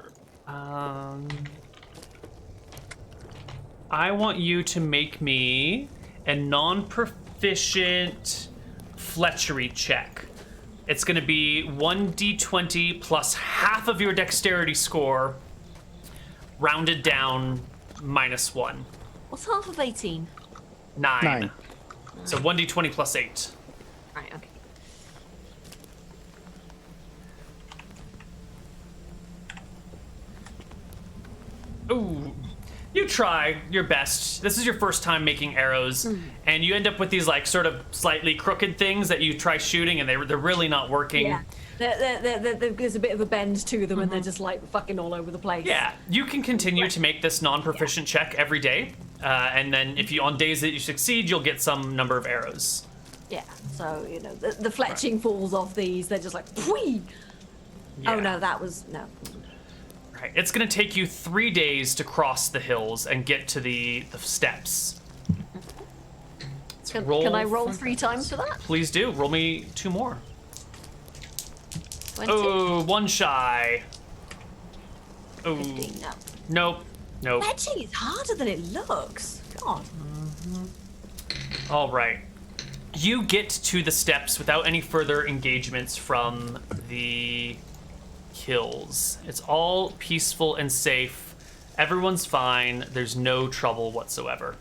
I want you to make me a non-proficient fletchery check. It's going to be 1d20 plus half of your dexterity score, rounded down -1. What's half of 18? 9. So 1d20 plus 8. Right. Okay. Ooh. You try your best. This is your first time making arrows, and you end up with these like sort of slightly crooked things that you try shooting, and they're really not working. Yeah. There's a bit of a bend to them, and they're just like fucking all over the place. Yeah, you can continue to make this non-proficient check every day, and then if you on days that you succeed, you'll get some number of arrows. Yeah. So the fletching falls off these. They're just like, Pwee! Yeah. Oh no, that was no. Right. It's gonna take you 3 days to cross the hills and get to the steps. Can I roll 3 times for that? Please do. Roll me 2 more. 20? Oh, 1 shy. Oh, 15, no. nope. Fletching is harder than it looks. God. All right. You get to the steps without any further engagements from the hills. It's all peaceful and safe. Everyone's fine. There's no trouble whatsoever.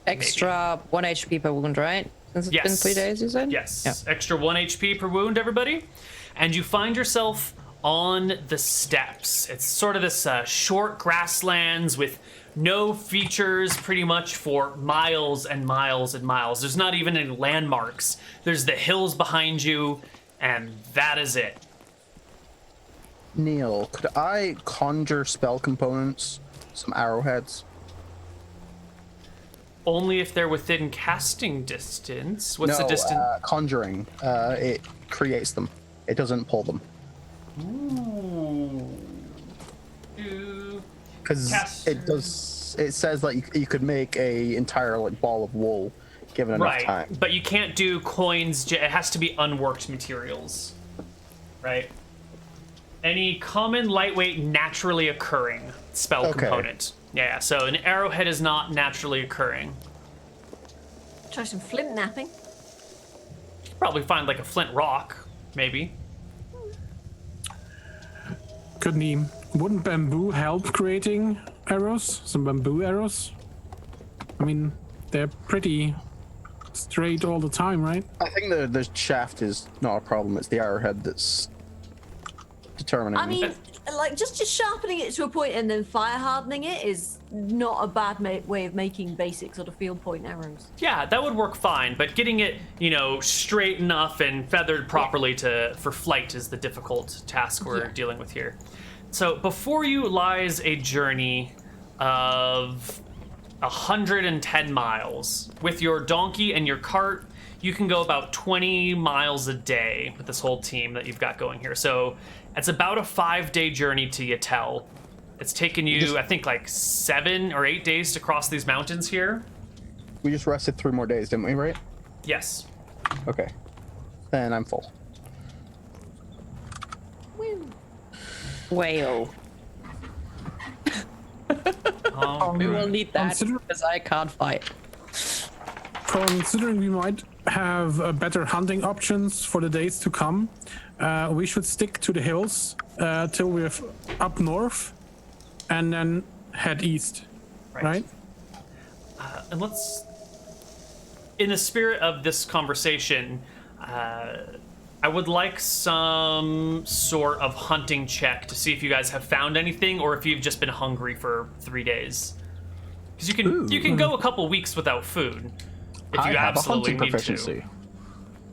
Extra 1 HP per wound, right? Since it's been 3 days, you said? Yes. Yeah. Extra 1 HP per wound, everybody. And you find yourself on the steps. It's sort of this short grasslands with no features pretty much for miles and miles and miles. There's not even any landmarks. There's the hills behind you, and that is it. Neal, could I conjure spell components, some arrowheads? Only if they're within casting distance. What's the distance? Conjuring. It creates them. It doesn't pull them. Ooh. Because it does. It says that you could make a entire ball of wool, given enough Right, time. but you can't do coins. It has to be unworked materials, right? Any common, lightweight, naturally occurring spell component. Yeah, so an arrowhead is not naturally occurring. Try some flint napping. Probably find like a flint rock, maybe. Wouldn't bamboo help creating arrows? Some bamboo arrows? I mean, they're pretty straight all the time, right? I think the shaft is not a problem. It's the arrowhead that's determining. I mean, like just sharpening it to a point and then fire hardening it is not a bad way of making basic sort of field point arrows. Yeah, that would work fine, but getting it, straight enough and feathered properly for flight is the difficult task we're dealing with here. So before you lies a journey of 110 miles. With your donkey and your cart, you can go about 20 miles a day with this whole team that you've got going here. So it's about a 5-day journey to Yatel. It's taken you, I think, like 7 or 8 days to cross these mountains here. We just rested 3 more days, didn't we, right? Yes. Okay. Then I'm full. Woo. Whale. We will need that because I can't fight. Considering we might have better hunting options for the days to come, we should stick to the hills till we're up north and then head east, right? And let's, in the spirit of this conversation, I would like some sort of hunting check to see if you guys have found anything or if you've just been hungry for 3 days. Because you can go a couple weeks without food if you absolutely need to.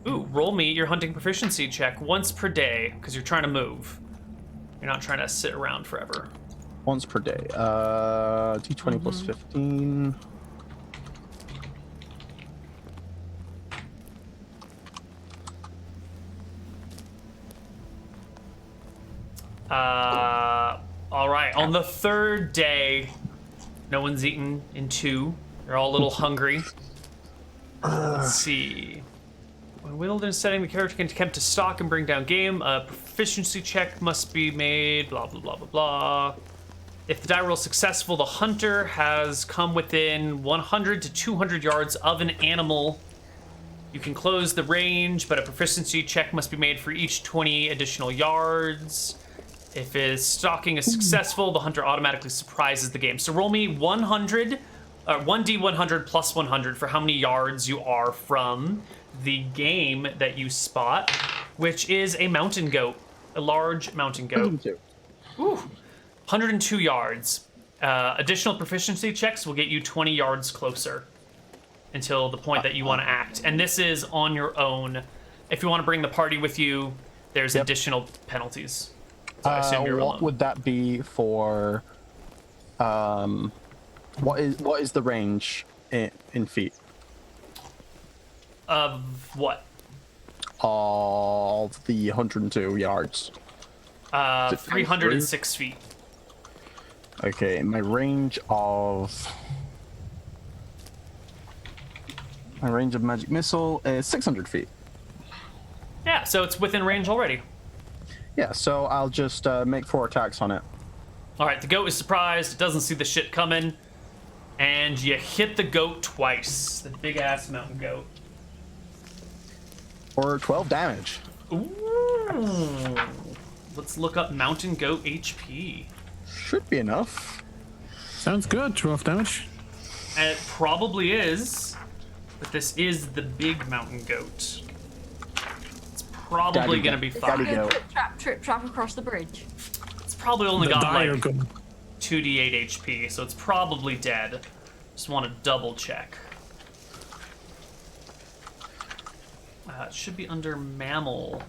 Ooh, roll me your hunting proficiency check once per day because you're trying to move. You're not trying to sit around forever. Once per day. D20 plus 15. All right. On the third day, no one's eaten in 2. They're all a little hungry. Let's see. When wilderness setting, the character can attempt to stalk and bring down game. A proficiency check must be made. Blah blah blah blah blah. If the die roll is successful, the hunter has come within 100 to 200 yards of an animal. You can close the range, but a proficiency check must be made for each 20 additional yards. If his stalking is successful, the hunter automatically surprises the game. So roll me 1d100 plus 100 for how many yards you are from the game that you spot, which is a mountain goat, a large mountain goat. 102 yards. Additional proficiency checks will get you 20 yards closer until the point that you want to act. And this is on your own. If you want to bring the party with you, there's additional penalties. So I assume you're alone. What would that be for? What is the range in feet? Of what? Of the 102 yards. 306 feet. Okay, my range of magic missile is 600 feet. Yeah, so it's within range already. Yeah, so I'll just make 4 attacks on it. All right, the goat is surprised. It doesn't see the shit coming. And you hit the goat twice. The big-ass mountain goat. For 12 damage. Ooh. Let's look up mountain goat HP. Should be enough. Sounds good. 12 damage. And it probably is. But this is the big mountain goat. It's probably going to be fine. Daddy goat. Trip trap across the bridge. It's probably only got dire like goat. 2d8 HP, so it's probably dead. Just want to double check. It should be under mammal.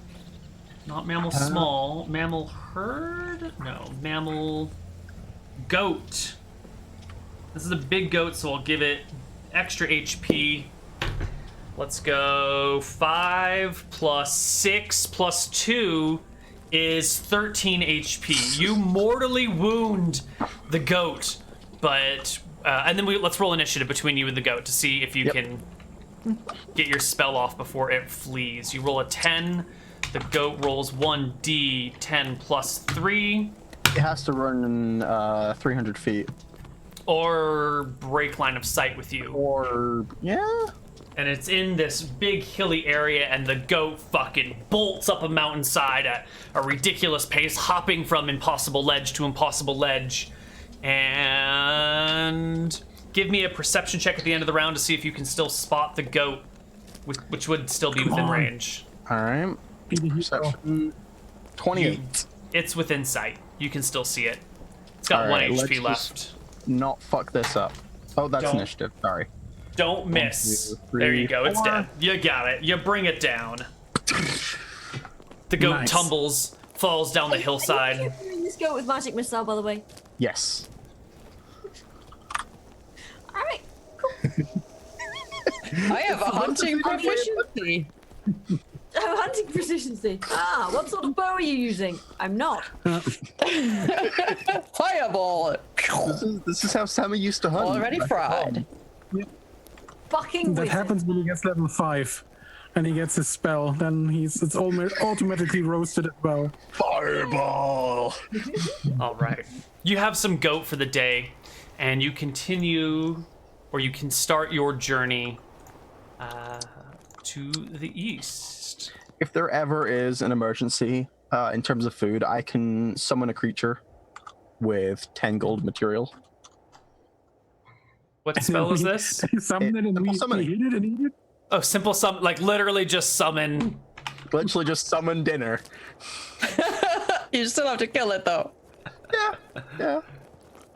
Not mammal small. Mammal herd? No, mammal goat. This is a big goat, so I'll give it extra HP. Let's go 5 plus 6 plus 2 is 13 HP. You mortally wound the goat, but and then let's roll initiative between you and the goat to see if you can get your spell off before it flees. You roll a 10. The goat rolls 1d10 plus 3. It has to run 300 feet. Or break line of sight with you. Or, yeah. And it's in this big hilly area, and the goat fucking bolts up a mountainside at a ridiculous pace, hopping from impossible ledge to impossible ledge. And give me a perception check at the end of the round to see if you can still spot the goat, which would still be within range. All right. Perception. 28. It's within sight. You can still see it. It's got All 1 right, HP let's left. Not fuck this up. Oh, that's Don't. initiative. Sorry. Don't miss. 1, 2, 3, there you go. It's 4. dead. You got it. You bring it down. The goat Nice. tumbles, falls down the hillside. Are you doing this goat with magic missile, by the way? Yes. All right, cool. I have a hunting proficiency. Oh, hunting proficiency. Ah, what sort of bow are you using? I'm not. Fireball. This is how Sammy used to hunt. Already fried. Fucking That wizard. happens when he gets level 5 and he gets his spell. Then it's automatically roasted as well. Fireball. All right. You have some goat for the day, and you continue, or you can start your journey to the east. If there ever is an emergency in terms of food, I can summon a creature with 10 gold material. What spell is this? He summoned it and we summoning. hit it and eat it. Oh, simple summon, like literally just summon. Literally just summon dinner. You still have to kill it though. Yeah.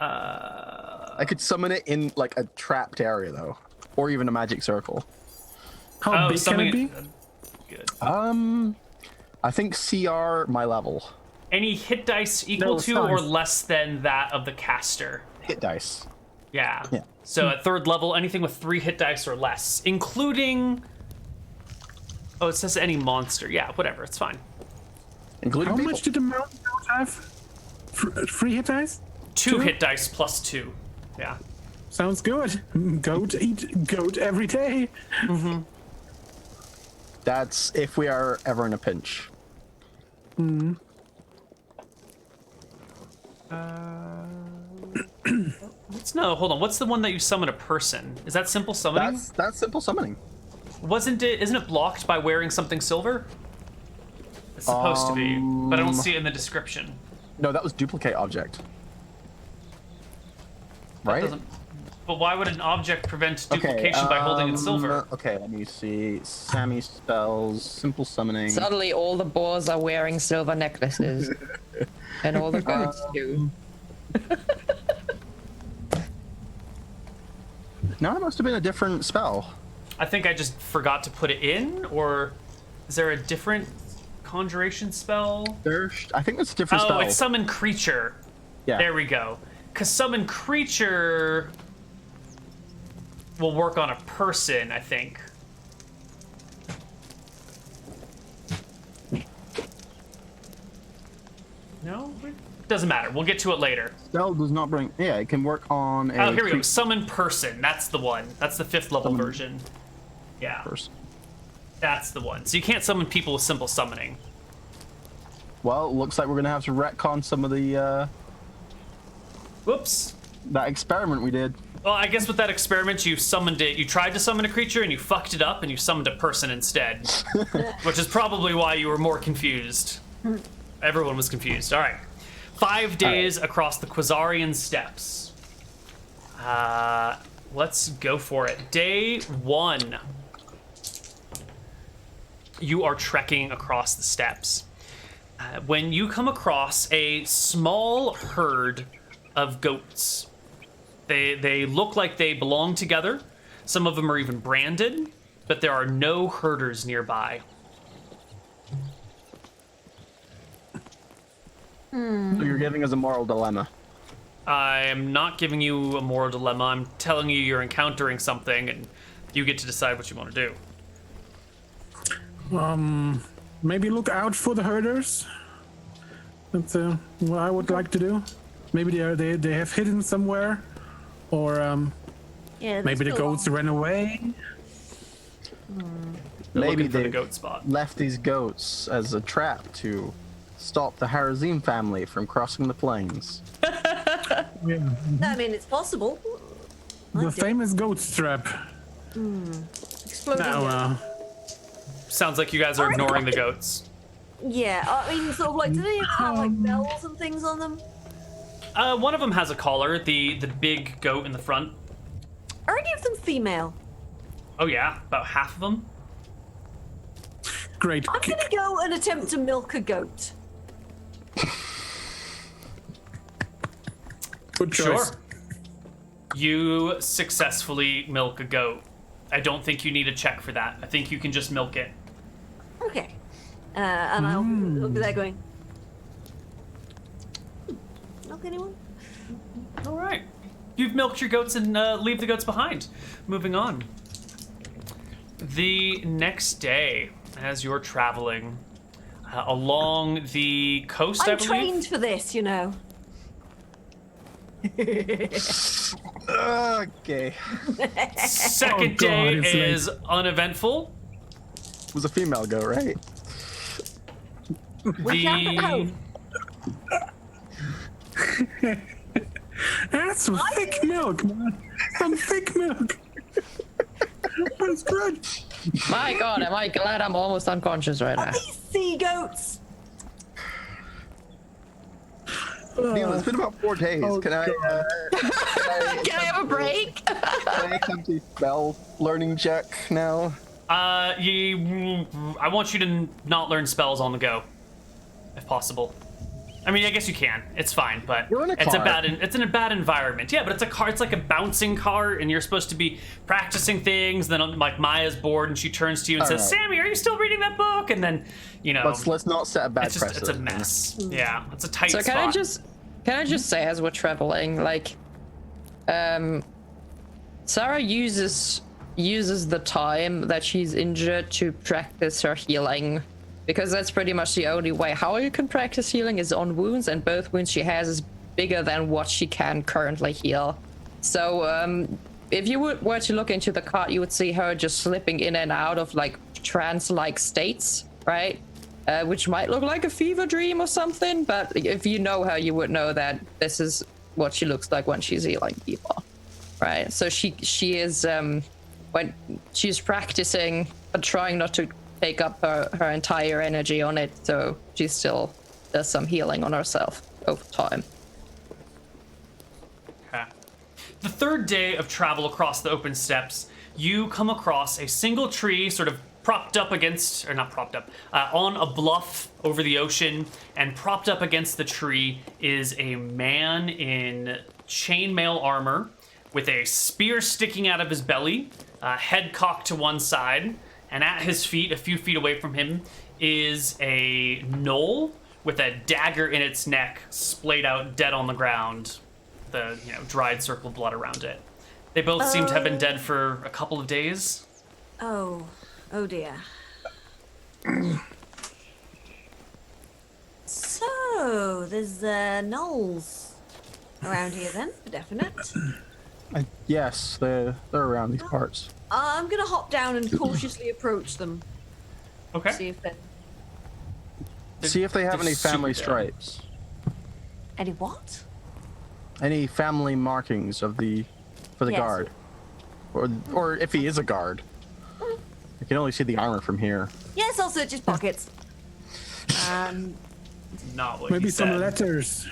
I could summon it in like a trapped area though, or even a magic circle. How big can summoning it be? Good. I think CR my level. Any hit dice equal No, to or size. less than that of the caster. Hit dice. Yeah. Yeah. So at third level, anything with 3 hit dice or less, including. Oh, it says any monster. Yeah, whatever. It's fine. Including How people. much did the mountain goat have? Free hit dice? Two hit dice plus 2. Yeah. Sounds good. Goat eat goat every day. That's if we are ever in a pinch. Hold on. What's the one that you summon a person? Is that simple summoning? That's simple summoning. Isn't it blocked by wearing something silver? It's supposed to be, but I don't see it in the description. No, that was duplicate object. That Right? doesn't- But why would an object prevent duplication by holding in silver? Okay, let me see. Sammy spells, simple summoning. Suddenly, all the boars are wearing silver necklaces, and all the goats do. No, it must have been a different spell. I think I just forgot to put it in, or is there a different conjuration spell? I think it's a different spell. Oh, it's summon creature. Yeah. There we go. Because summon creature will work on a person, I think. No? Doesn't matter. We'll get to it later. Spell does not bring. Yeah, it can work on a. Oh, here we go. Summon person. That's the one. That's the 5th level version. Yeah. Person. That's the one. So you can't summon people with simple summoning. Well, it looks like we're gonna have to retcon some of the Whoops. that experiment we did. Well, I guess with that experiment, you summoned it. You tried to summon a creature and you fucked it up and you summoned a person instead. Which is probably why you were more confused. Everyone was confused. All right. 5 days across the Quasarian steppes. Let's go for it. Day 1. You are trekking across the steppes. When you come across a small herd of goats, they look like they belong together. Some of them are even branded, but there are no herders nearby. So you're giving us a moral dilemma. I am not giving you a moral dilemma. I'm telling you you're encountering something, and you get to decide what you want to do. Maybe look out for the herders. That's what I would like to do. Maybe they have hidden somewhere, or Yeah, maybe the there's still goats ran away. They're Maybe looking for the they goat spot. left these goats as a trap to stop the Harazim family from crossing the plains. Yeah. I mean, it's possible. The famous goat trap. Exploding. Now, Sounds like you guys are ignoring the goats. Yeah, I mean, sort of like, do they have like bells and things on them? One of them has a collar, the big goat in the front. Are any of them female? Oh yeah, about half of them. great. I'm gonna go and attempt to milk a goat. Good choice. Sure. You successfully milk a goat. I don't think you need a check for that. I think you can just milk it. Okay. And I'll look at that going. Milk anyone? All right. You've milked your goats and leave the goats behind. Moving on. The next day, as you're traveling along the coast, I I'm believe. trained for this, you know. Okay. Second Oh, God, day it's late. is uneventful. It was a female goat, right? We can't hope. That's some thick milk, man. Some thick milk. That's good. My God, am I glad I'm almost unconscious right now. These sea goats. Neal, it's been about 4 days. Can I Can I have a break? can I come to spell learning check now? I want you to not learn spells on the go, if possible. I mean, I guess you can. It's fine, but You're in a it's car. it's in a bad environment. Yeah, but it's a car. It's like a bouncing cart, and you're supposed to be practicing things. Then, like, Maya's bored, and she turns to you and All says, right. "Sammy, are you still reading that book?" And then, you know, Let's not set a bad it's just it's a precedent. mess. Yeah, it's a tight So spot. can I just say, as we're traveling, like, Sarah uses the time that she's injured to practice her healing because that's pretty much the only way how you can practice healing is on wounds, and both wounds she has is bigger than what she can currently heal. So if you were to look into the card, you would see her just slipping in and out of like trance-like states, right? Which might look like a fever dream or something, but if you know her, you would know that this is what she looks like when she's healing people, right? So she is when she's practicing, but trying not to take up her entire energy on it, so she still does some healing on herself over time. Okay. The third day of travel across the open steppes, you come across a single tree sort of propped up against, or not propped up, on a bluff over the ocean, and propped up against the tree is a man in chainmail armor with a spear sticking out of his belly, head cocked to one side, and at his feet, a few feet away from him, is a gnoll with a dagger in its neck, splayed out dead on the ground, the dried circle of blood around it. They both seem to have been dead for a couple of days. Oh dear. So, there's gnolls around here then, for definite. Yes, they're around these parts. I'm gonna hop down and cautiously approach them. Okay. See if they have any super family dead. stripes. Any what? Any family markings for the Yes. guard, or if he is a guard. You can only see the armor from here. Yes, I'll search his pockets. Not what Maybe he some said. letters.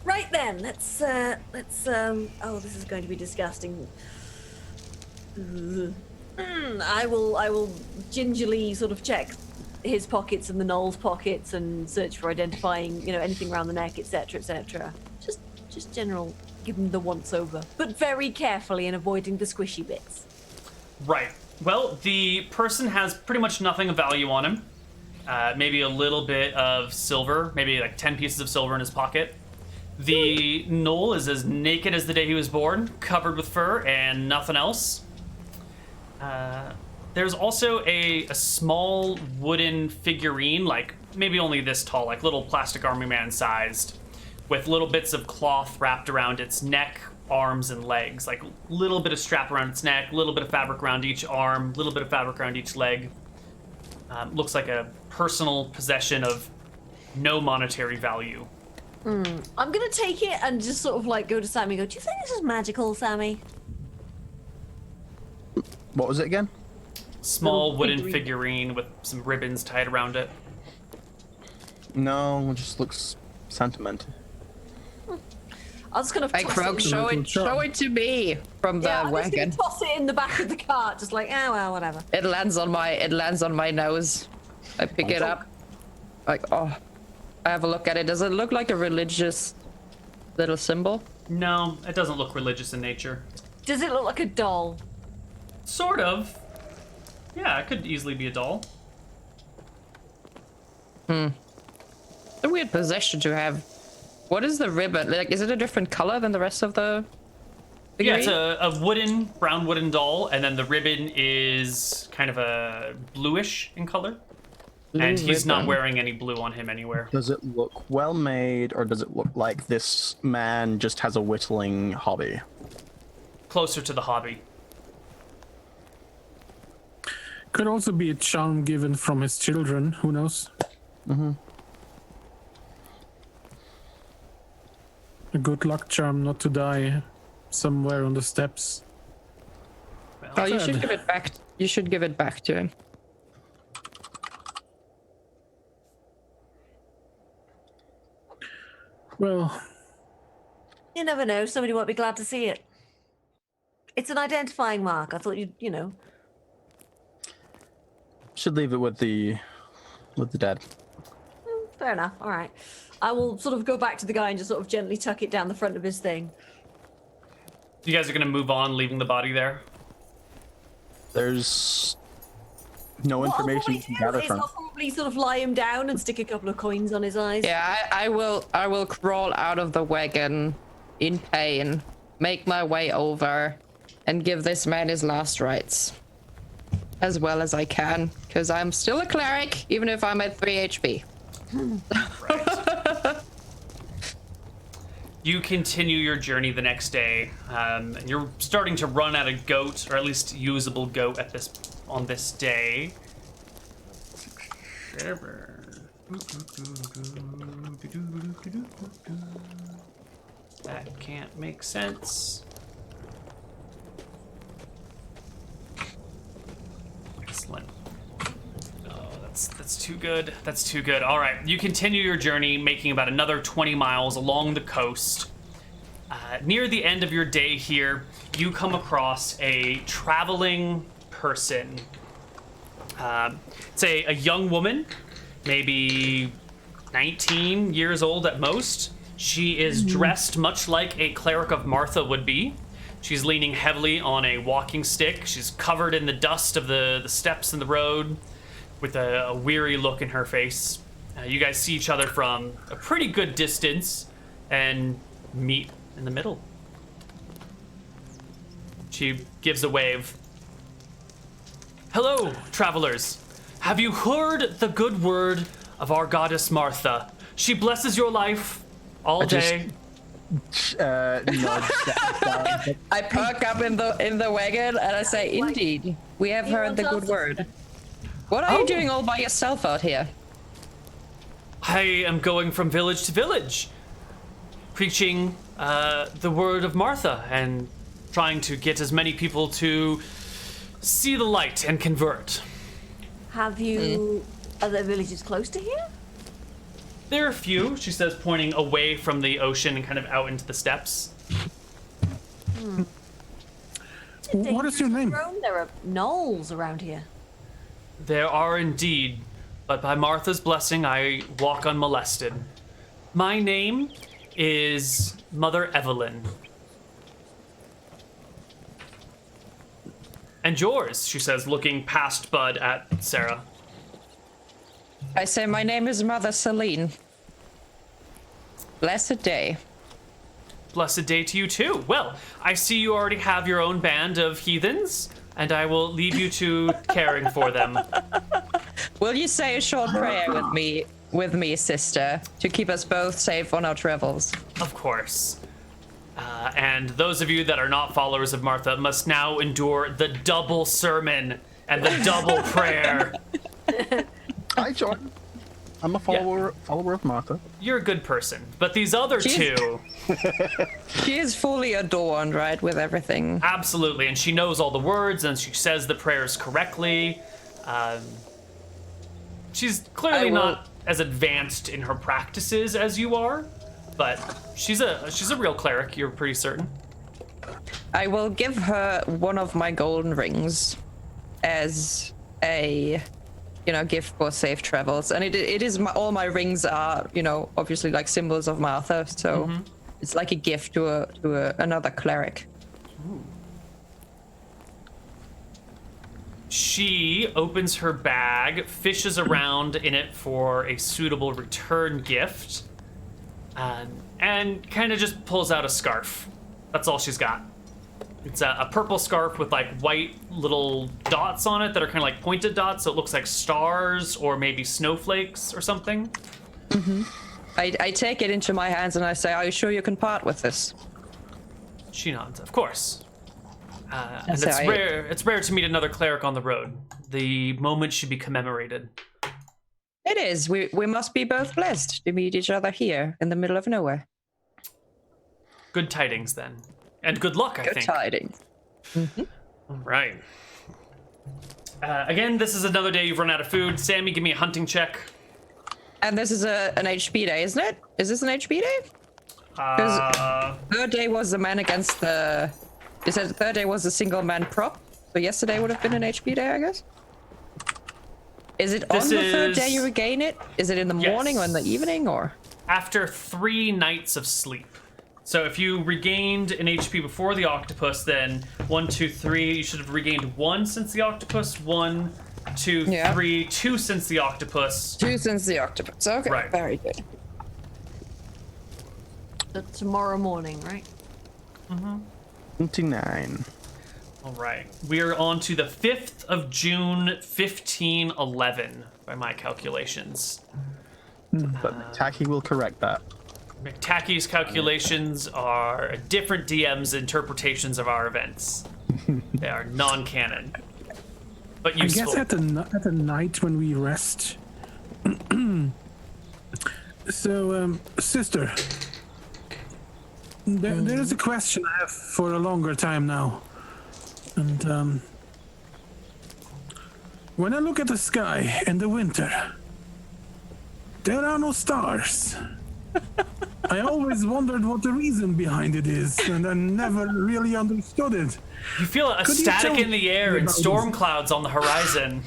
Right then, let's oh, this is going to be disgusting. I will gingerly sort of check his pockets and the gnoll's pockets and search for identifying, anything around the neck, etc., etc. Just general, give him the once over, but very carefully and avoiding the squishy bits. Right. Well, the person has pretty much nothing of value on him. Maybe a little bit of silver, maybe like 10 pieces of silver in his pocket. The gnoll is as naked as the day he was born, covered with fur and nothing else. There's also a small wooden figurine, like maybe only this tall, like little plastic army man sized, with little bits of cloth wrapped around its neck, arms, and legs. Like a little bit of strap around its neck, a little bit of fabric around each arm, a little bit of fabric around each leg. Looks like a personal possession of no monetary value. I'm gonna take it and just sort of like go to Sammy and go, do you think this is magical, Sammy? What was it again? Small Little wooden figurine. figurine with some ribbons tied around it. No, it just looks sentimental. I'll just kind of Hey, toss Krob, it in. show it to me from the Yeah, I'm just wagon. gonna toss it in the back of the cart, just like, well, whatever. It lands on my nose. I pick it up. Like, oh, I have a look at it. Does it look like a religious little symbol? No, it doesn't look religious in nature. Does it look like a doll? Sort of. Yeah, it could easily be a doll. It's a weird possession to have. What is the ribbon? Like, is it a different color than the rest of the Yeah, it's figurine? a brown wooden doll, and then the ribbon is kind of a bluish in color. And Blue he's not ribbon. wearing any blue on him anywhere. Does it look well made, or does it look like this man just has a whittling hobby? Closer to the hobby. Could also be a charm given from his children. Who knows? A good luck charm not to die somewhere on the steps. Well, Oh, you Sad. should give it back. You should give it back to him. Well, You never know. Somebody might be glad to see it. It's an identifying mark. I thought you'd. Should leave it with the dead. Fair enough. All right. I will sort of go back to the guy and just sort of gently tuck it down the front of his thing. you guys are gonna move on, leaving the body there? There's no information you can gather from. I'll probably sort of lie him down and stick a couple of coins on his eyes. Yeah, I will crawl out of the wagon in pain, make my way over, and give this man his last rites. as well as I can, because I'm still a cleric, even if I'm at 3 HP. Right. You continue your journey the next day. You're starting to run out of goat, or at least usable goat on this day. That can't make sense. Excellent. Oh, that's too good. That's too good. All right, you continue your journey, making about another 20 miles along the coast. Near the end of your day here, you come across a traveling person. It's a young woman, maybe 19 years old at most. She is dressed much like a cleric of Martha would be. She's leaning heavily on a walking stick. She's covered in the dust of the steps in the road with a weary look in her face. You guys see each other from a pretty good distance and meet in the middle. She gives a wave. Hello, travelers. Have you heard the good word of our goddess Martha? She blesses your life all day. I perk up in the wagon and I say, indeed, we have heard the good word. What are you doing all by yourself out here? I am going from village to village, preaching the word of Martha and trying to get as many people to see the light and convert. Have you... Are there villages close to here? There are a few, she says, pointing away from the ocean and kind of out into the steppes. What is your name? There are gnolls around here. There are indeed, but by Martha's blessing, I walk unmolested. My name is Mother Evelyn. And yours, she says, looking past Bud at Sarah. I say, my name is Mother Celine. Blessed day. Blessed day to you too. Well, I see you already have your own band of heathens, and I will leave you to caring for them. Will you say a short prayer with me, sister, to keep us both safe on our travels? Of course. And those of you that are not followers of Martha must now endure the double sermon and the double prayer. Hi, John. I'm a follower of Martha. You're a good person, but these other two... She is fully adorned, right, with everything. Absolutely, and she knows all the words, and she says the prayers correctly. She's clearly not as advanced in her practices as you are, but she's a real cleric, you're pretty certain. I will give her one of my golden rings as a... gift for safe travels, and it is all my rings are, obviously like symbols of Martha, so it's like a gift to another cleric. Ooh. She opens her bag, fishes around in it for a suitable return gift, and kind of just pulls out a scarf. That's all she's got. It's a purple scarf with like white little dots on it that are kind of like pointed dots, so it looks like stars or maybe snowflakes or something. I take it into my hands and I say, are you sure you can part with this? She nods, of course. And it's rare to meet another cleric on the road. The moment should be commemorated. It is. We must be both blessed to meet each other here in the middle of nowhere. Good tidings, then. And good luck, I think. Good tidings. All right. Again, this is another day you've run out of food. Sammy, give me a hunting check. And this is an HP day, isn't it? Is this an HP day? Because third day was the man against the... You said the third day was a single man prop. So yesterday would have been an HP day, I guess? Is it on the third day you regain it? Is it in the morning or in the evening, or? After 3 nights of sleep. So if you regained an HP before the octopus, then 1, 2, 3, you should have regained 1 since the octopus. 1, 2, 3, 2 since the octopus. 2 since the octopus. Okay, right. Very good. Tomorrow morning, right? 29. All right. We are on to the 5th of June, 1511, by my calculations. But Tacky will correct that. McTacky's calculations are different DM's interpretations of our events. They are non-canon, but I useful. guess at the night when we rest. So, sister, there is a question I have for a longer time now. And when I look at the sky in the winter, there are no stars. I always wondered what the reason behind it is, and I never really understood it. You feel a Could you static tell in the air me and about storm this? clouds on the horizon.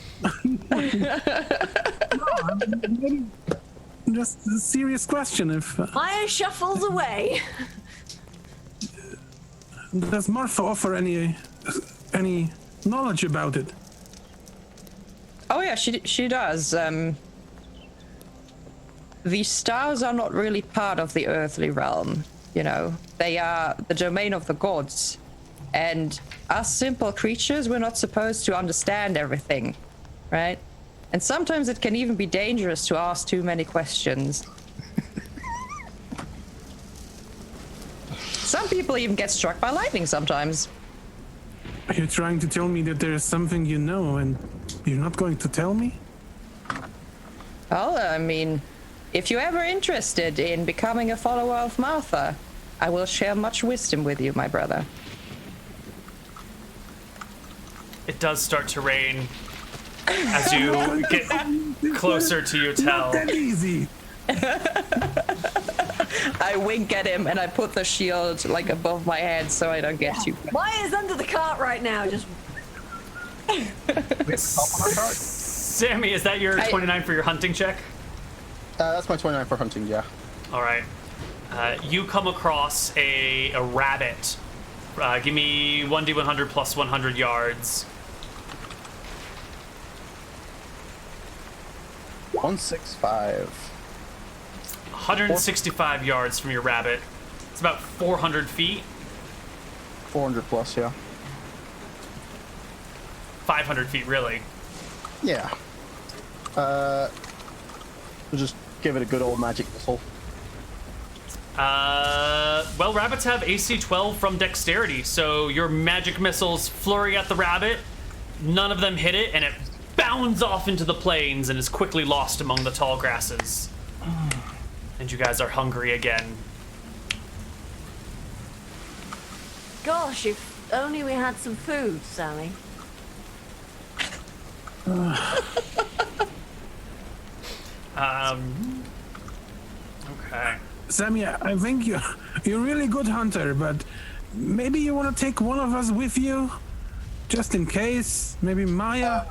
Just a serious question. If Maya shuffles away. does Martha offer any knowledge about it? Oh yeah, she does. The stars are not really part of the earthly realm, you know. They are the domain of the gods. And us simple creatures, we're not supposed to understand everything, right? And sometimes it can even be dangerous to ask too many questions. Some people even get struck by lightning sometimes. Are you trying to tell me that there is something you know and you're not going to tell me? Well, I mean, if you're ever interested in becoming a follower of Martha, I will share much wisdom with you, my brother. It does start to rain as you get closer to your tell. Not that easy. I wink at him and I put the shield like above my head so I don't get too. Maya's under the cart right now, just Sammy, is that your 29 for your hunting check? That's my 29 for hunting, yeah. All right. You come across a rabbit. Give me 1d100 plus 100 yards. 165. 165 yards from your rabbit. It's about 400 feet. 400 plus, yeah. 500 feet, really. Yeah. We'll just give it a good old magic missile. Well, rabbits have AC 12 from dexterity, so your magic missiles flurry at the rabbit. None of them hit it, and it bounds off into the plains and is quickly lost among the tall grasses. And you guys are hungry again. gosh, if only we had some food, Sammy. Okay. Sammy, I think you're a really good hunter, but maybe you want to take one of us with you, just in case. Maybe Maya.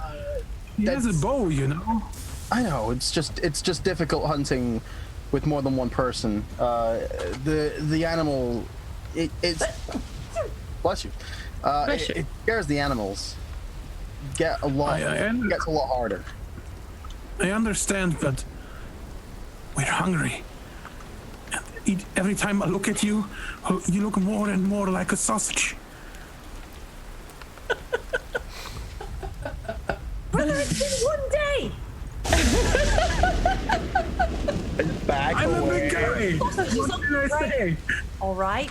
He has a bow, you know. I know it's just difficult hunting with more than one person. The animal, it's bless you. It scares the animals. Gets a lot harder. I understand, but we're hungry. And every time I look at you, you look more and more like a sausage. Brother, it's been one day. Back I'm a away. big guy. Sausages What on can the I brain. say? All right.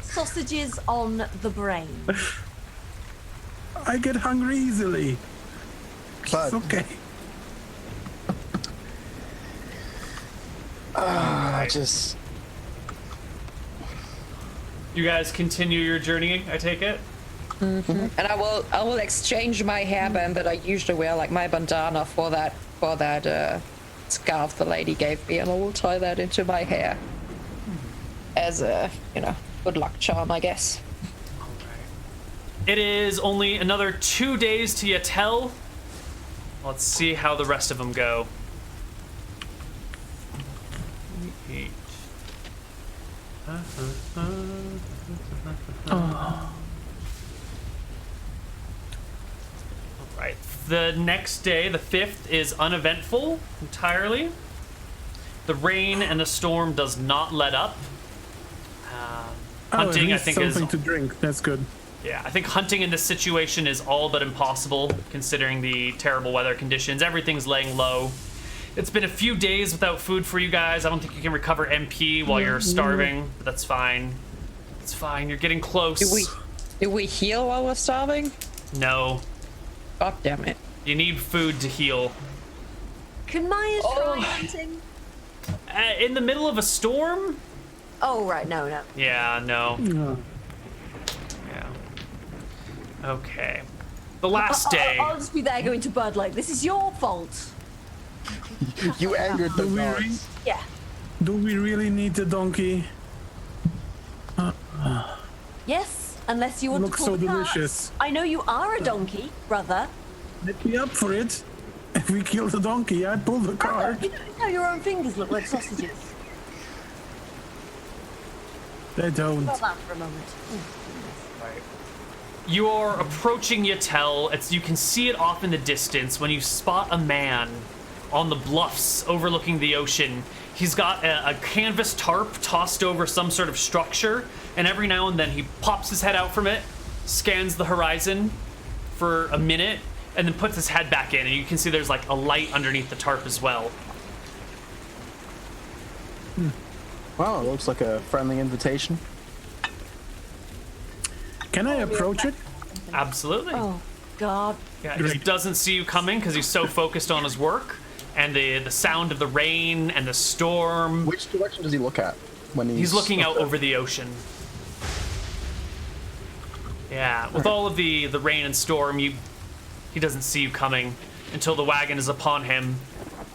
Sausages on the brain. I get hungry easily. But It's okay. just You guys continue your journey, I take it? And I will exchange my hairband that I usually wear, like my bandana, for that scarf the lady gave me, and I will tie that into my hair as a good luck charm, I guess. It is only another 2 days to Yatel. Let's see how the rest of them go. 8. Alright, the next day, the 5th, is uneventful entirely. The rain and the storm does not let up. Hunting, I at least think, something is... to drink. That's good. Yeah, I think hunting in this situation is all but impossible, considering the terrible weather conditions. Everything's laying low. It's been a few days without food for you guys. I don't think you can recover MP while you're starving, but that's fine. It's fine, you're getting close. Do we heal while we're starving? No. God damn it. You need food to heal. Can Maya try hunting? In the middle of a storm? Oh, right. No, no. Yeah, no. No. Yeah. Okay. The last day. I'll just be there going to Bud like, this is your fault. You angered the Do we, guards. Yeah. do we really need the donkey? Yes, unless you want Looks to call so the cops. delicious. I know you are a donkey, brother. Let me up for it. If we kill the donkey, I pull the cart. You know how your own fingers look like sausages. They don't. About that for a moment. You are approaching Yatel. You can see it off in the distance when you spot a man on the bluffs overlooking the ocean. He's got a canvas tarp tossed over some sort of structure, and every now and then he pops his head out from it, scans the horizon for a minute, and then puts his head back in, and you can see there's like a light underneath the tarp as well. Wow, it looks like a friendly invitation. Can I approach it? Absolutely. Oh, God. Yeah, he just doesn't see you coming because he's so focused on his work and the sound of the rain and the storm. Which direction does he look at when He's looking out over the ocean. Yeah, with all of the rain and storm, he doesn't see you coming until the wagon is upon him.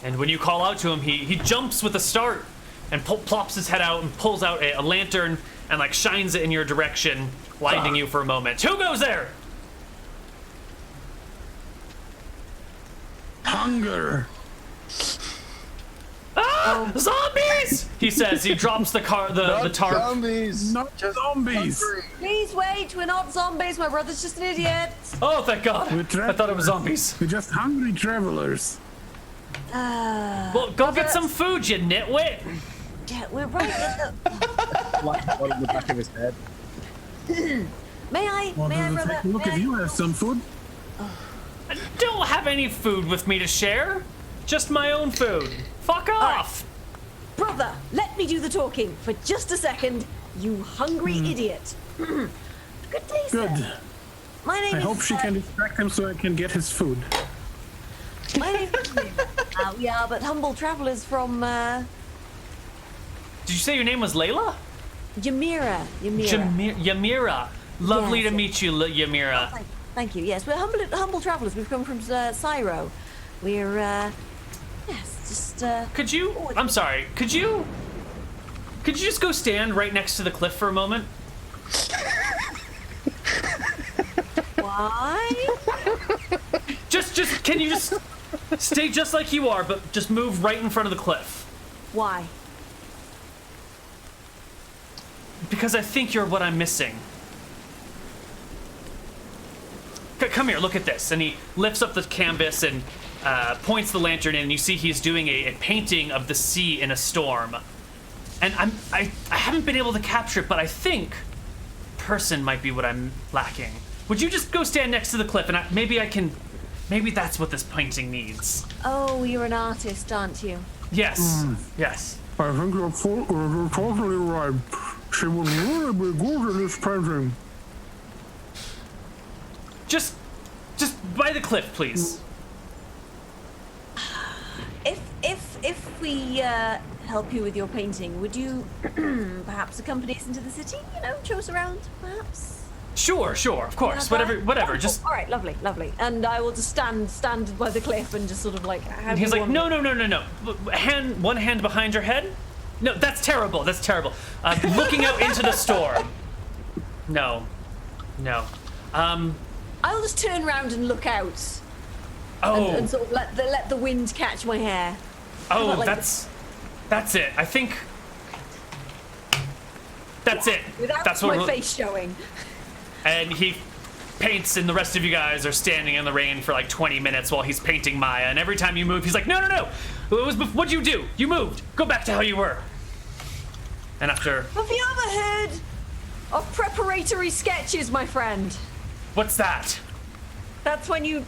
And when you call out to him, he jumps with a start and plops his head out and pulls out a lantern and like shines it in your direction, blinding you for a moment. Who goes there? Hunger. Ah! Zombies! He says. He drops the tarp. Zombies! Not zombies. Please wait, we're not zombies. My brother's just an idiot. Oh, thank God! We're I thought it was zombies. We're just hungry travelers. Well, go get some food, you nitwit. Yeah, we're right at the... Black blood on the back of his head. May I, Well, does it brother? take a look May if I? you have some food? I don't have any food with me to share. Just my own food. Fuck off. Brother, let me do the talking for just a second, you hungry idiot. Good day, sir. Good. My name I is... hope she can distract him so I can get his food. My name is... we are but humble travelers from, Did you say your name was Layla? Yamira. Yamira. Lovely Yes. to meet you, Yamira. Thank you. Yes, we're humble travelers. We've come from Syro. We're, yes, just, Could you? I'm sorry. Could you just go stand right next to the cliff for a moment? why? Just can you just stay just like you are, but just move right in front of the cliff? Why? Because I think you're what I'm missing. Come here, look at this. And he lifts up the canvas and points the lantern in, and you see he's doing a painting of the sea in a storm. And I haven't been able to capture it, but I think person might be what I'm lacking. Would you just go stand next to the cliff, and maybe that's what this painting needs. Oh, you're an artist, aren't you? Yes, yes. I think you're totally right. She would really be good at this painting. Just by the cliff, please. If we help you with your painting, would you perhaps accompany us into the city? You know, show us around, perhaps. Sure, of course. Yeah, Whatever. oh, Just. all right, lovely. And I will just stand by the cliff and just sort of like. And he's like, no. One hand behind your head. No, that's terrible. Looking out into the storm. No. I'll just turn around and look out. Oh. And sort of let the wind catch my hair. Oh, like that's it. I think that's it. Without That's my what. face showing. And he paints, and the rest of you guys are standing in the rain for like 20 minutes while he's painting Maya. And every time you move, he's like, no. What'd you do? You moved. Go back to how you were. And after. Have you ever heard of preparatory sketches, my friend. What's that? That's when you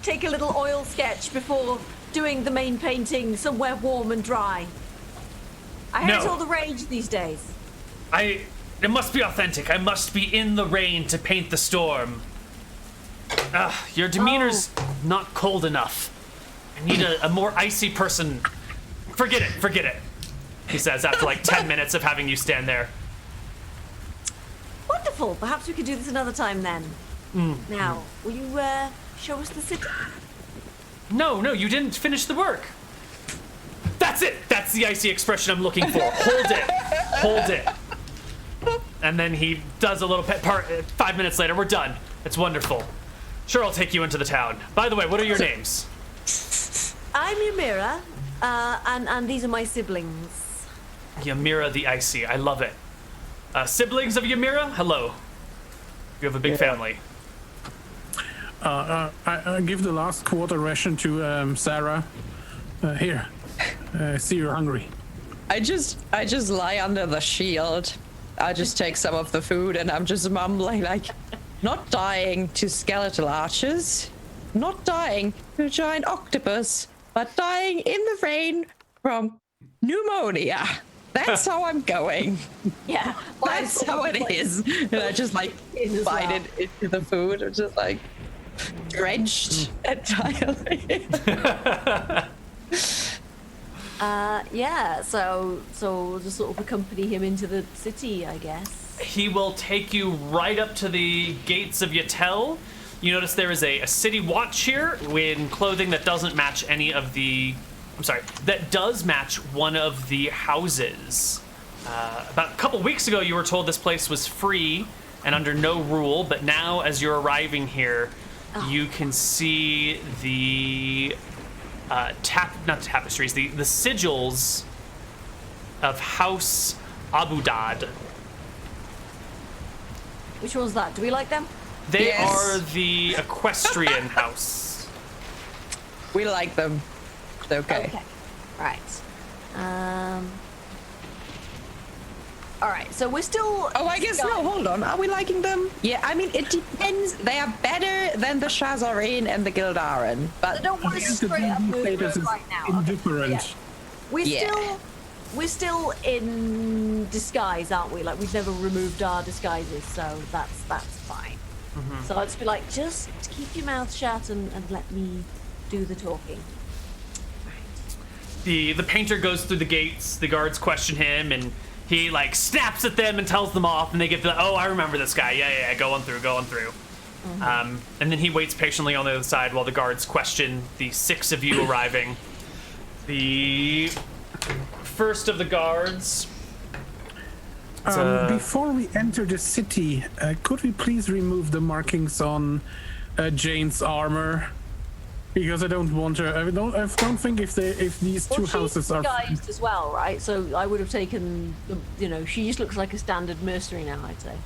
take a little oil sketch before doing the main painting somewhere warm and dry. I heard it's all the rage these days. It must be authentic. I must be in the rain to paint the storm. Your demeanor's not cold enough. I need a more icy person. Forget it, he says after like 10 minutes of having you stand there. Wonderful. Perhaps we could do this another time then. Now, will you show us the city? No, you didn't finish the work. That's it. That's the icy expression I'm looking for. Hold it. And then he does a little pet part. 5 minutes later, we're done. It's wonderful. Sure, I'll take you into the town. By the way, what are your names? I'm Ymira, and these are my siblings. Ymira the Icy. I love it. Siblings of Ymira, hello. You have a big family. I give the last quarter ration to Sarah. Here, see you're hungry. I just lie under the shield. I just take some of the food and I'm just mumbling like, not dying to skeletal archers, not dying to a giant octopus, but dying in the rain from pneumonia. That's how I'm going. Yeah, That's how it is. And I just like bite it into the food. I'm just like drenched entirely. Yeah, so we'll just sort of accompany him into the city, I guess. He will take you right up to the gates of Yatel. You notice there is a city watch here in clothing that doesn't match any of the... I'm sorry, that does match one of the houses. About a couple weeks ago, you were told this place was free and under no rule, but now as you're arriving here, you can see the... not tapestries, the sigils of House Abudad. Which one's that? Do we like them? They Yes. are the equestrian house. We like them. It's okay. Right. All right. So we're still. Oh, I guess no. Hold on. Are we liking them? Yeah. I mean, it depends. They are better than the Shazarin and the Gildaren, I but don't want to straight up move Status is right now. indifferent. Yeah. We're still in disguise, aren't we? Like we've never removed our disguises, so that's fine. So I'll just be like, just keep your mouth shut and let me do the talking. The painter goes through the gates, the guards question him, and he like snaps at them and tells them off, and they get the, oh, I remember this guy. Yeah, go on through. And then he waits patiently on the other side while the guards question the 6 of you arriving. The first of the guards... Before we enter the city, could we please remove the markings on Jane's armor? Because I don't want her. I don't think if these two houses are disguised as well, right? So I would have taken the, she just looks like a standard mercenary now, I'd say.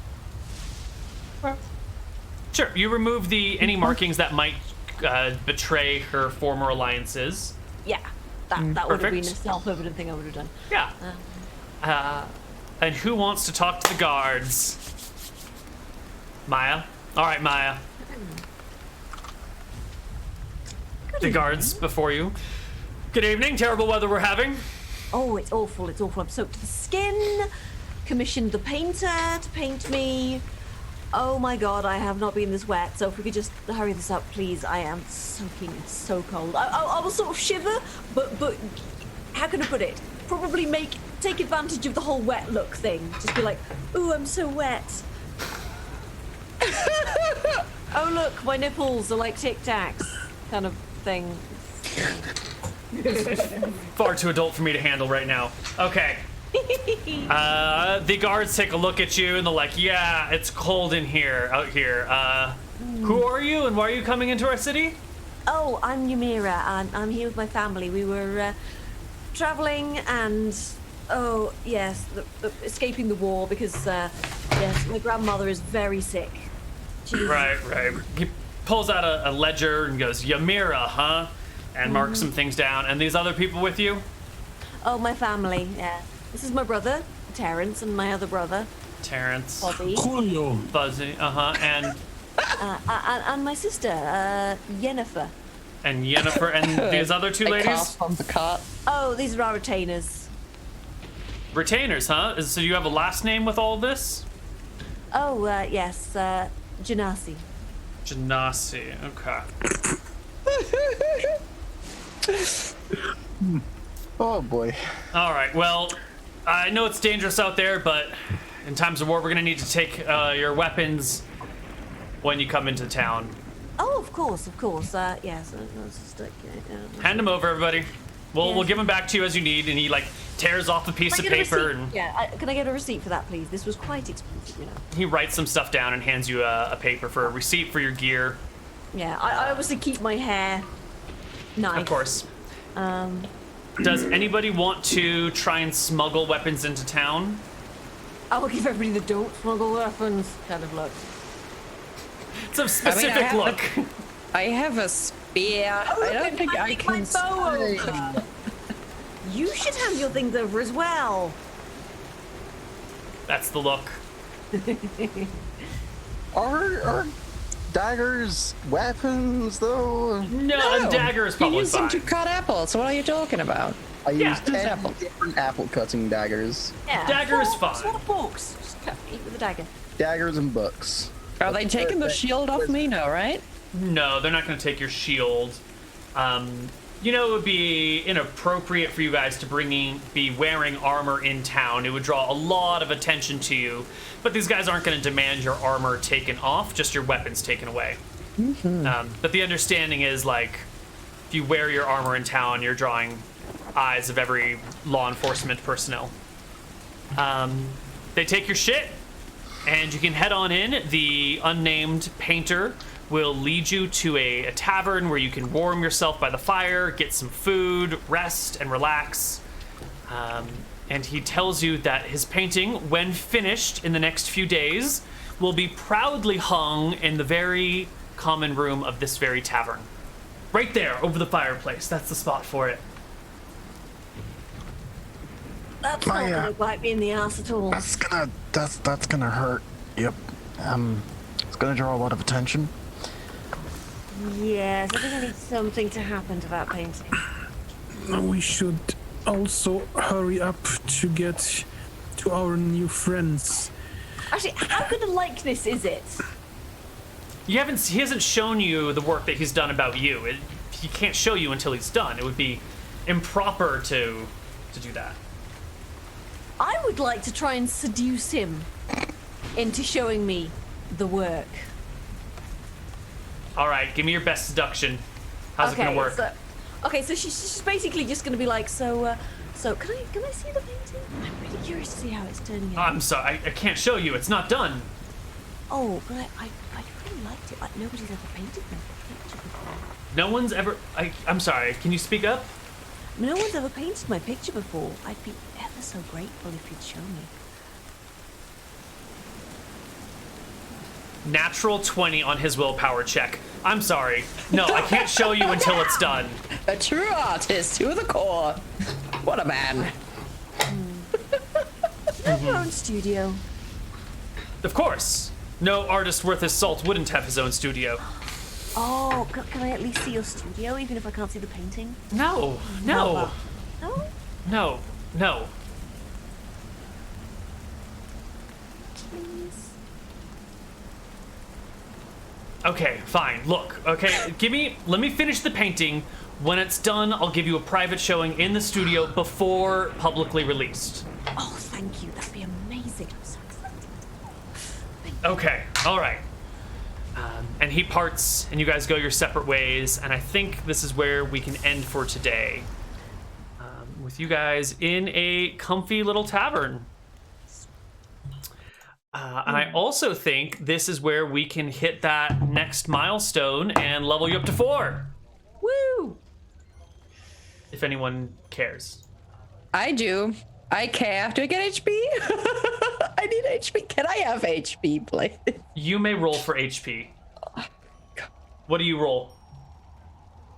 Sure, you remove any markings that might betray her former alliances. Yeah, that would have been a Perfect. self-evident thing I would have done. Yeah. And who wants to talk to the guards? Maya? All right, Maya. The guards before you. Good evening. Terrible weather we're having. Oh, it's awful. I'm soaked to the skin. Commissioned the painter to paint me. Oh my god, I have not been this wet. So if we could just hurry this up, please. I am soaking. It's so cold. I will sort of shiver, but how can I put it? Probably take advantage of the whole wet look thing. Just be like, ooh, I'm so wet. Oh look, my nipples are like Tic Tacs, kind of thing. Far too adult for me to handle right now. Okay. The guards take a look at you and they're like, yeah, it's cold out here. Who are you and why are you coming into our city? Oh, I'm Ymira. I'm here with my family. We were traveling and, oh, yes, escaping the war because, yes, my grandmother is very sick. Right. He pulls out a ledger and goes, Ymira, huh? And marks some things down. And these other people with you? Oh, my family, yeah. This is my brother, Terrence, and my other brother, Terrence, Bobby, Julio. Buzzy, and and my sister, Yennefer. Yennefer, and these other two I ladies? cast from the cart. Oh, these are our retainers. Retainers, huh? So you have a last name with all this? Oh, yes, Janasi. Janasi, okay. Oh boy. All right, well, I know it's dangerous out there, but in times of war, we're gonna need to take your weapons when you come into town. Oh, of course. Yes. Hand them over, everybody. We'll Yes. give them back to you as you need, and he like tears off a piece of Can I get a paper receipt? and Yeah, can I get a receipt for that, please? This was quite expensive, you know. he writes some stuff down and hands you a paper for a receipt for your gear. Yeah, I obviously keep my hair nice. Of course. Does anybody want to try and smuggle weapons into town? I will give everybody the don't smuggle weapons kind of look. It's a specific look. I have a spear. I don't think I take my can. bow over. You should have your things over as well. That's the look. Are daggers weapons though? No, a dagger is You probably use them fine. to cut apples. What are you talking about? I Yeah, use 10 apple. different apple cutting daggers. Yeah, Dagger is forks, fine. What forks? Just cut me with a dagger. Daggers and books. Are they taking the shield off me? No, right? No, they're not going to take your shield. You know, it would be inappropriate for you guys to be wearing armor in town. It would draw a lot of attention to you. But these guys aren't going to demand your armor taken off, just your weapons taken away. But the understanding is, like, if you wear your armor in town, you're drawing eyes of every law enforcement personnel. They take your shit, and you can head on in. The unnamed painter will lead you to a tavern where you can warm yourself by the fire, get some food, rest, and relax. And he tells you that his painting, when finished in the next few days, will be proudly hung in the very common room of this very tavern. Right there, over the fireplace. That's the spot for it. That's not going to bite me in the ass at all. That's gonna hurt. Yep. It's gonna draw a lot of attention. Yes, I think I need something to happen to that painting. We should also hurry up to get to our new friends. Actually, how good a likeness is it? He hasn't shown you the work that he's done about you. He can't show you until he's done. It would be improper to do that. I would like to try and seduce him into showing me the work. All right, give me your best seduction. How's it gonna work? So she's basically just gonna be like, can I see the painting? I'm really curious to see how it's turning out. I'm sorry, I can't show you. It's not done. Oh, but I really liked it. Like nobody's ever painted my picture before. No one's ever. I'm sorry. Can you speak up? No one's ever painted my picture before. I'd be ever so grateful if you'd show me. Natural 20 on his willpower check. I'm sorry. No, I can't show you until it's done. A true artist to the core. What a man. Have your own studio. Of course. No artist worth his salt wouldn't have his own studio. Oh, can I at least see your studio, even if I can't see the painting? No. No? No. Please. Okay, fine. Look, okay, let me finish the painting. When it's done, I'll give you a private showing in the studio before publicly released. Oh, thank you. That'd be amazing. I'm so excited. Okay, all right. And he parts, and you guys go your separate ways, and I think this is where we can end for today. With you guys in a comfy little tavern. And I also think this is where we can hit that next milestone and level you up to 4. Woo! If anyone cares. I do. I care. Do I get HP? I need HP. Can I have HP, please? You may roll for HP. What do you roll?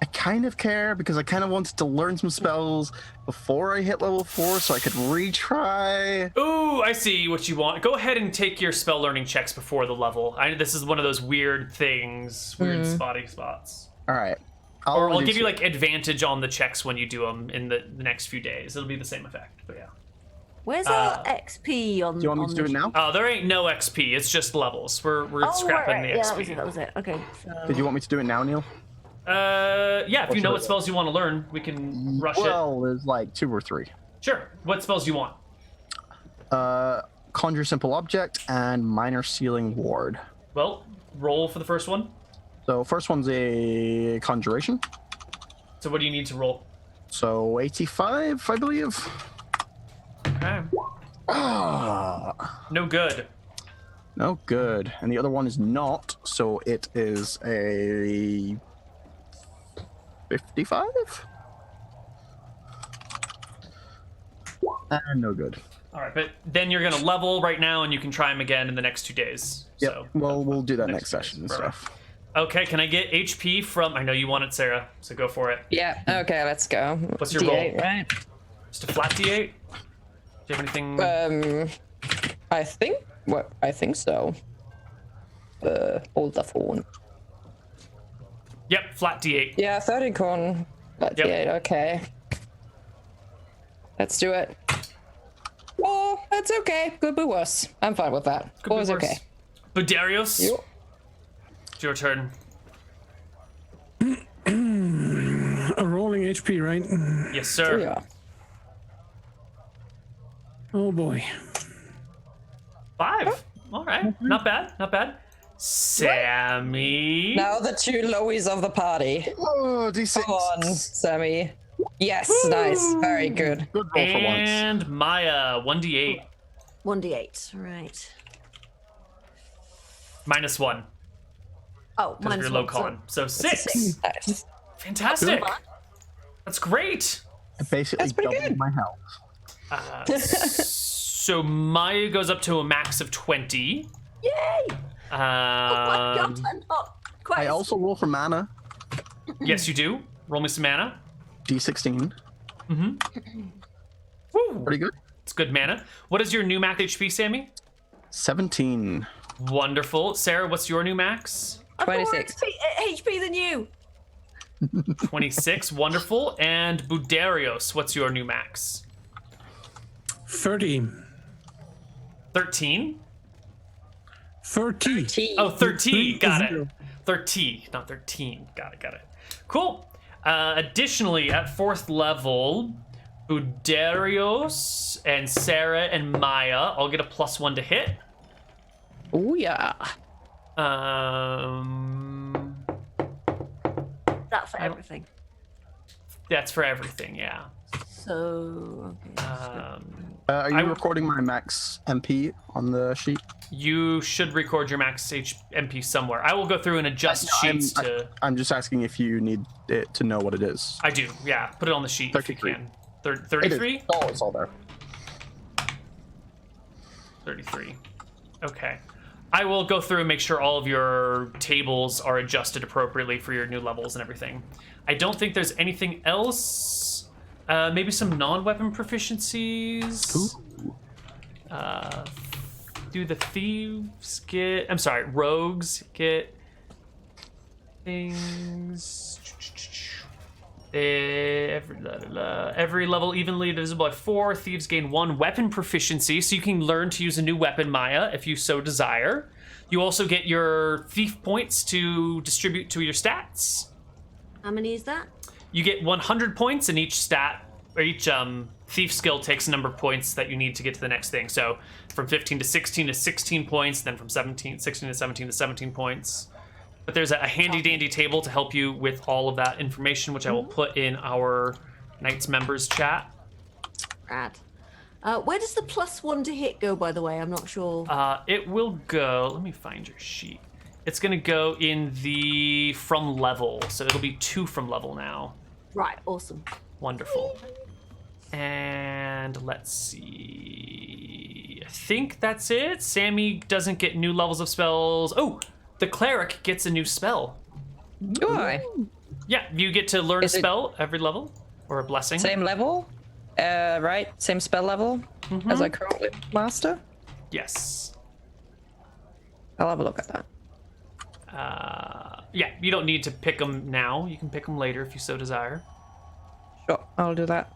I kind of care because I kind of wanted to learn some spells before I hit level 4 so I could retry. Ooh, I see what you want. Go ahead and take your spell learning checks before the level. This is one of those weird things, weird spotty spots. All right. I'll give you like advantage on the checks when you do them in the next few days. It'll be the same effect, but yeah. Where's our XP on? Do you want me to do it now? Oh, there ain't no XP. It's just levels. We're scrapping the Yeah, XP. that was it. Okay. So... Did you want me to do it now, Neal? Yeah. If you know what spells you want to learn, we can rush it. Well, there's like 2 or 3. Sure. What spells do you want? Conjure simple object and minor sealing ward. Well, roll for the first one. So first one's a conjuration. So what do you need to roll? So 85, I believe. Okay. No good. No good. And the other one is not, so it is a 55? And no good. All right, but then you're gonna level right now, and you can try them again in the next 2 days. Yep. So Well, we'll do that next 2 session and days. stuff. Okay, can I get HP from? I know you want it, Sarah. So go for it. Yeah. Okay, let's go. What's your D8, roll? right? Just a flat D8. Do you have anything? I think so. Hold the phone. Yep, flat D8. Yeah, 30 con. But Yep. D8, okay. Let's do it. Oh, that's okay. Could be worse. I'm fine with that. Could be Always worse. okay. Budarios, Yep. it's your turn. A rolling HP, right? Yes, sir. Yeah. Oh boy. 5. All right, not bad, not bad. Sammy. Now the 2 lowies of the party. Oh, D6. Come on, Sammy. Yes, nice. Very good. Good roll for once. And Maya, 1d8. 1d8. Right. -1. Oh, Because minus you're low 1, so- con. So 6. Nice. Fantastic. That's great. I basically That's pretty doubled good. my health. So Maya goes up to a max of 20. Yay! Oh my god, I'm not quite. I also roll for mana. Yes, you do. Roll me some mana. D16. Woo. Pretty good. It's good mana. What is your new max HP, Sammy? 17. Wonderful. Sarah, what's your new max? I'm more 26. HP than you. 26. Wonderful. And Budarios, what's your new max? 30. 13. 30. Oh, 13. Got it. 0. 13, not 13. Got it. Cool. Additionally, at 4th level, Budarios and Sarah and Maya all get a +1 to hit. Oh, yeah. That's for everything. That's for everything, yeah. So, okay. Are you I- recording my max MP on the sheet? You should record your max MP somewhere. I will go through and adjust sheets to. I'm just asking if you need it to know what it is. I do, yeah. Put it on the sheet if you 33. can. It is. 33? Oh, it's all there. 33. Okay. I will go through and make sure all of your tables are adjusted appropriately for your new levels and everything. I don't think there's anything else. Maybe some non-weapon proficiencies. Ooh. Do the thieves get... I'm sorry, rogues get things... Every level evenly divisible by 4. Thieves gain 1 weapon proficiency, so you can learn to use a new weapon, Maya, if you so desire. You also get your thief points to distribute to your stats. How many is that? You get 100 points, and each stat, or each thief skill takes a number of points that you need to get to the next thing. So from 15 to 16 to 16 points, then from 16 to 17 to 17 points. But there's a handy dandy table to help you with all of that information, which I will put in our Knights members chat. Rad. Where does the +1 to hit go, by the way? I'm not sure. It will go, let me find your sheet. It's gonna go in the from level, so it'll be 2 from level now. Right, awesome. Wonderful. And let's see. I think that's it. Sammy doesn't get new levels of spells. Oh, the cleric gets a new spell. Why? Yeah, you get to learn a Is it- spell every level, or a blessing. Same level? Right? Same spell level as I currently master? Yes. I'll have a look at that. Yeah, you don't need to pick them now. You can pick them later if you so desire. Sure, I'll do that.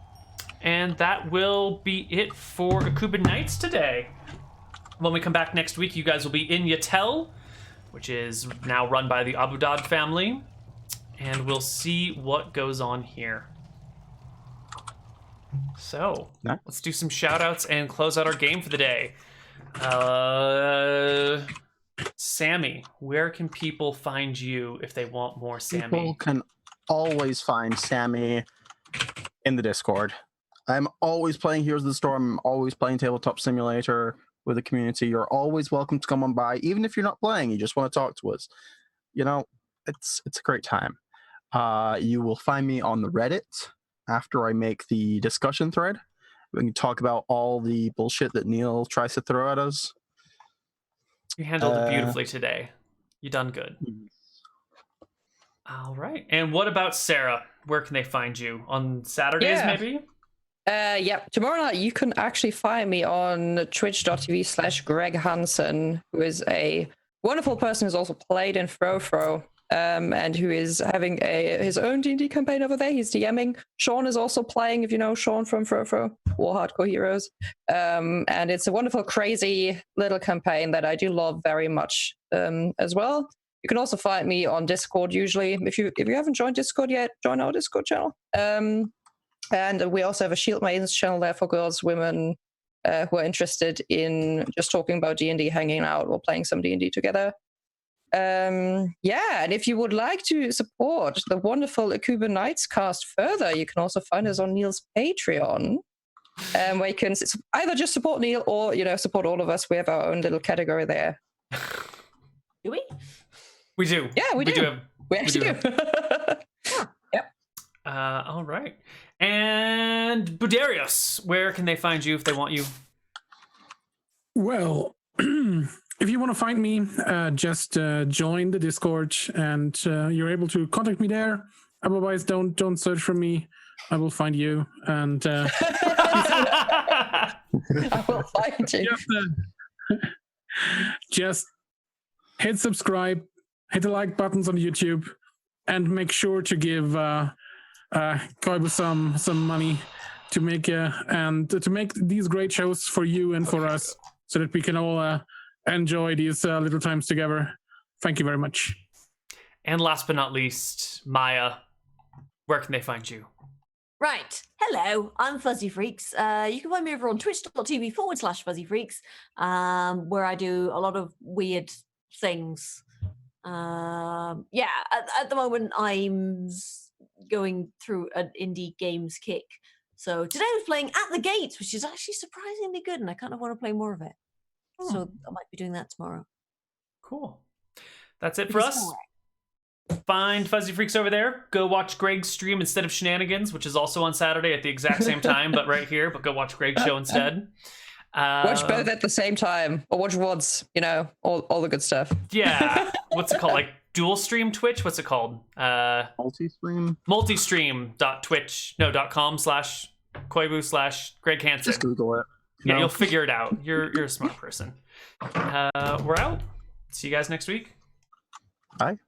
And that will be it for Akuban Nights today. When we come back next week, you guys will be in Yatel, which is now run by the Abu Dad family. And we'll see what goes on here. So, Nice. let's do some shout outs and close out our game for the day. Sammy, where can people find you if they want more Sammy? People can always find Sammy in the Discord. I'm always playing Heroes of the Storm. I'm always playing Tabletop Simulator with the community. You're always welcome to come on by, even if you're not playing. You just want to talk to us. You know, it's a great time. You will find me on the Reddit after I make the discussion thread. We can talk about all the bullshit that Neal tries to throw at us. You handled it beautifully today. You done good. All right. And what about Sarah? Where can they find you? On Saturdays, Yeah. maybe? Yeah, tomorrow night you can actually find me on twitch.tv/Greg Hansen, who is a wonderful person who's also played in Fro, and who is having his own D&D campaign over there. He's DMing. Sean is also playing, if you know Sean from Fro, War Hardcore Heroes. And it's a wonderful, crazy little campaign that I do love very much as well. You can also find me on Discord usually. If you haven't joined Discord yet, join our Discord channel. And we also have a Shield Maidens channel there for girls, women who are interested in just talking about D&D, hanging out, or playing some D&D together. And if you would like to support the wonderful Akuban Nights cast further, you can also find us on Neal's Patreon, where you can either just support Neal or, support all of us. We have our own little category there. Do we? We do. Yeah, we do. We actually do. Yep. All right. And Budarius, where can they find you if they want you? Well, if you want to find me, just join the Discord, and you're able to contact me there. Otherwise, don't search for me. I will find you, and I will find you. Just hit subscribe, hit the like buttons on YouTube, and make sure to give Koibu some money to make these great shows for you and for us, so that we can all enjoy these little times together. Thank you very much. And last but not least, Maya, where can they find you? Right. Hello, I'm Fuzzy Freaks. You can find me over on twitch.tv/Fuzzy Freaks, where I do a lot of weird things. At the moment I'm going through an indie games kick. So today I was playing At the Gates, which is actually surprisingly good, and I kind of want to play more of it. So I might be doing that tomorrow. Cool. That's it for us. Find Fuzzy Freaks over there. Go watch Greg's stream instead of Shenanigans, which is also on Saturday at the exact same time, but right here. But go watch Greg's show instead. Watch both at the same time, or watch once. All the good stuff. Yeah. What's it called? Like dual stream Twitch? What's it called? Multi-stream? multistream.twitch.com/Koibu/Greg Hansen. Just Google it. Yeah, No. you'll figure it out. You're a smart person. We're out. See you guys next week. Bye.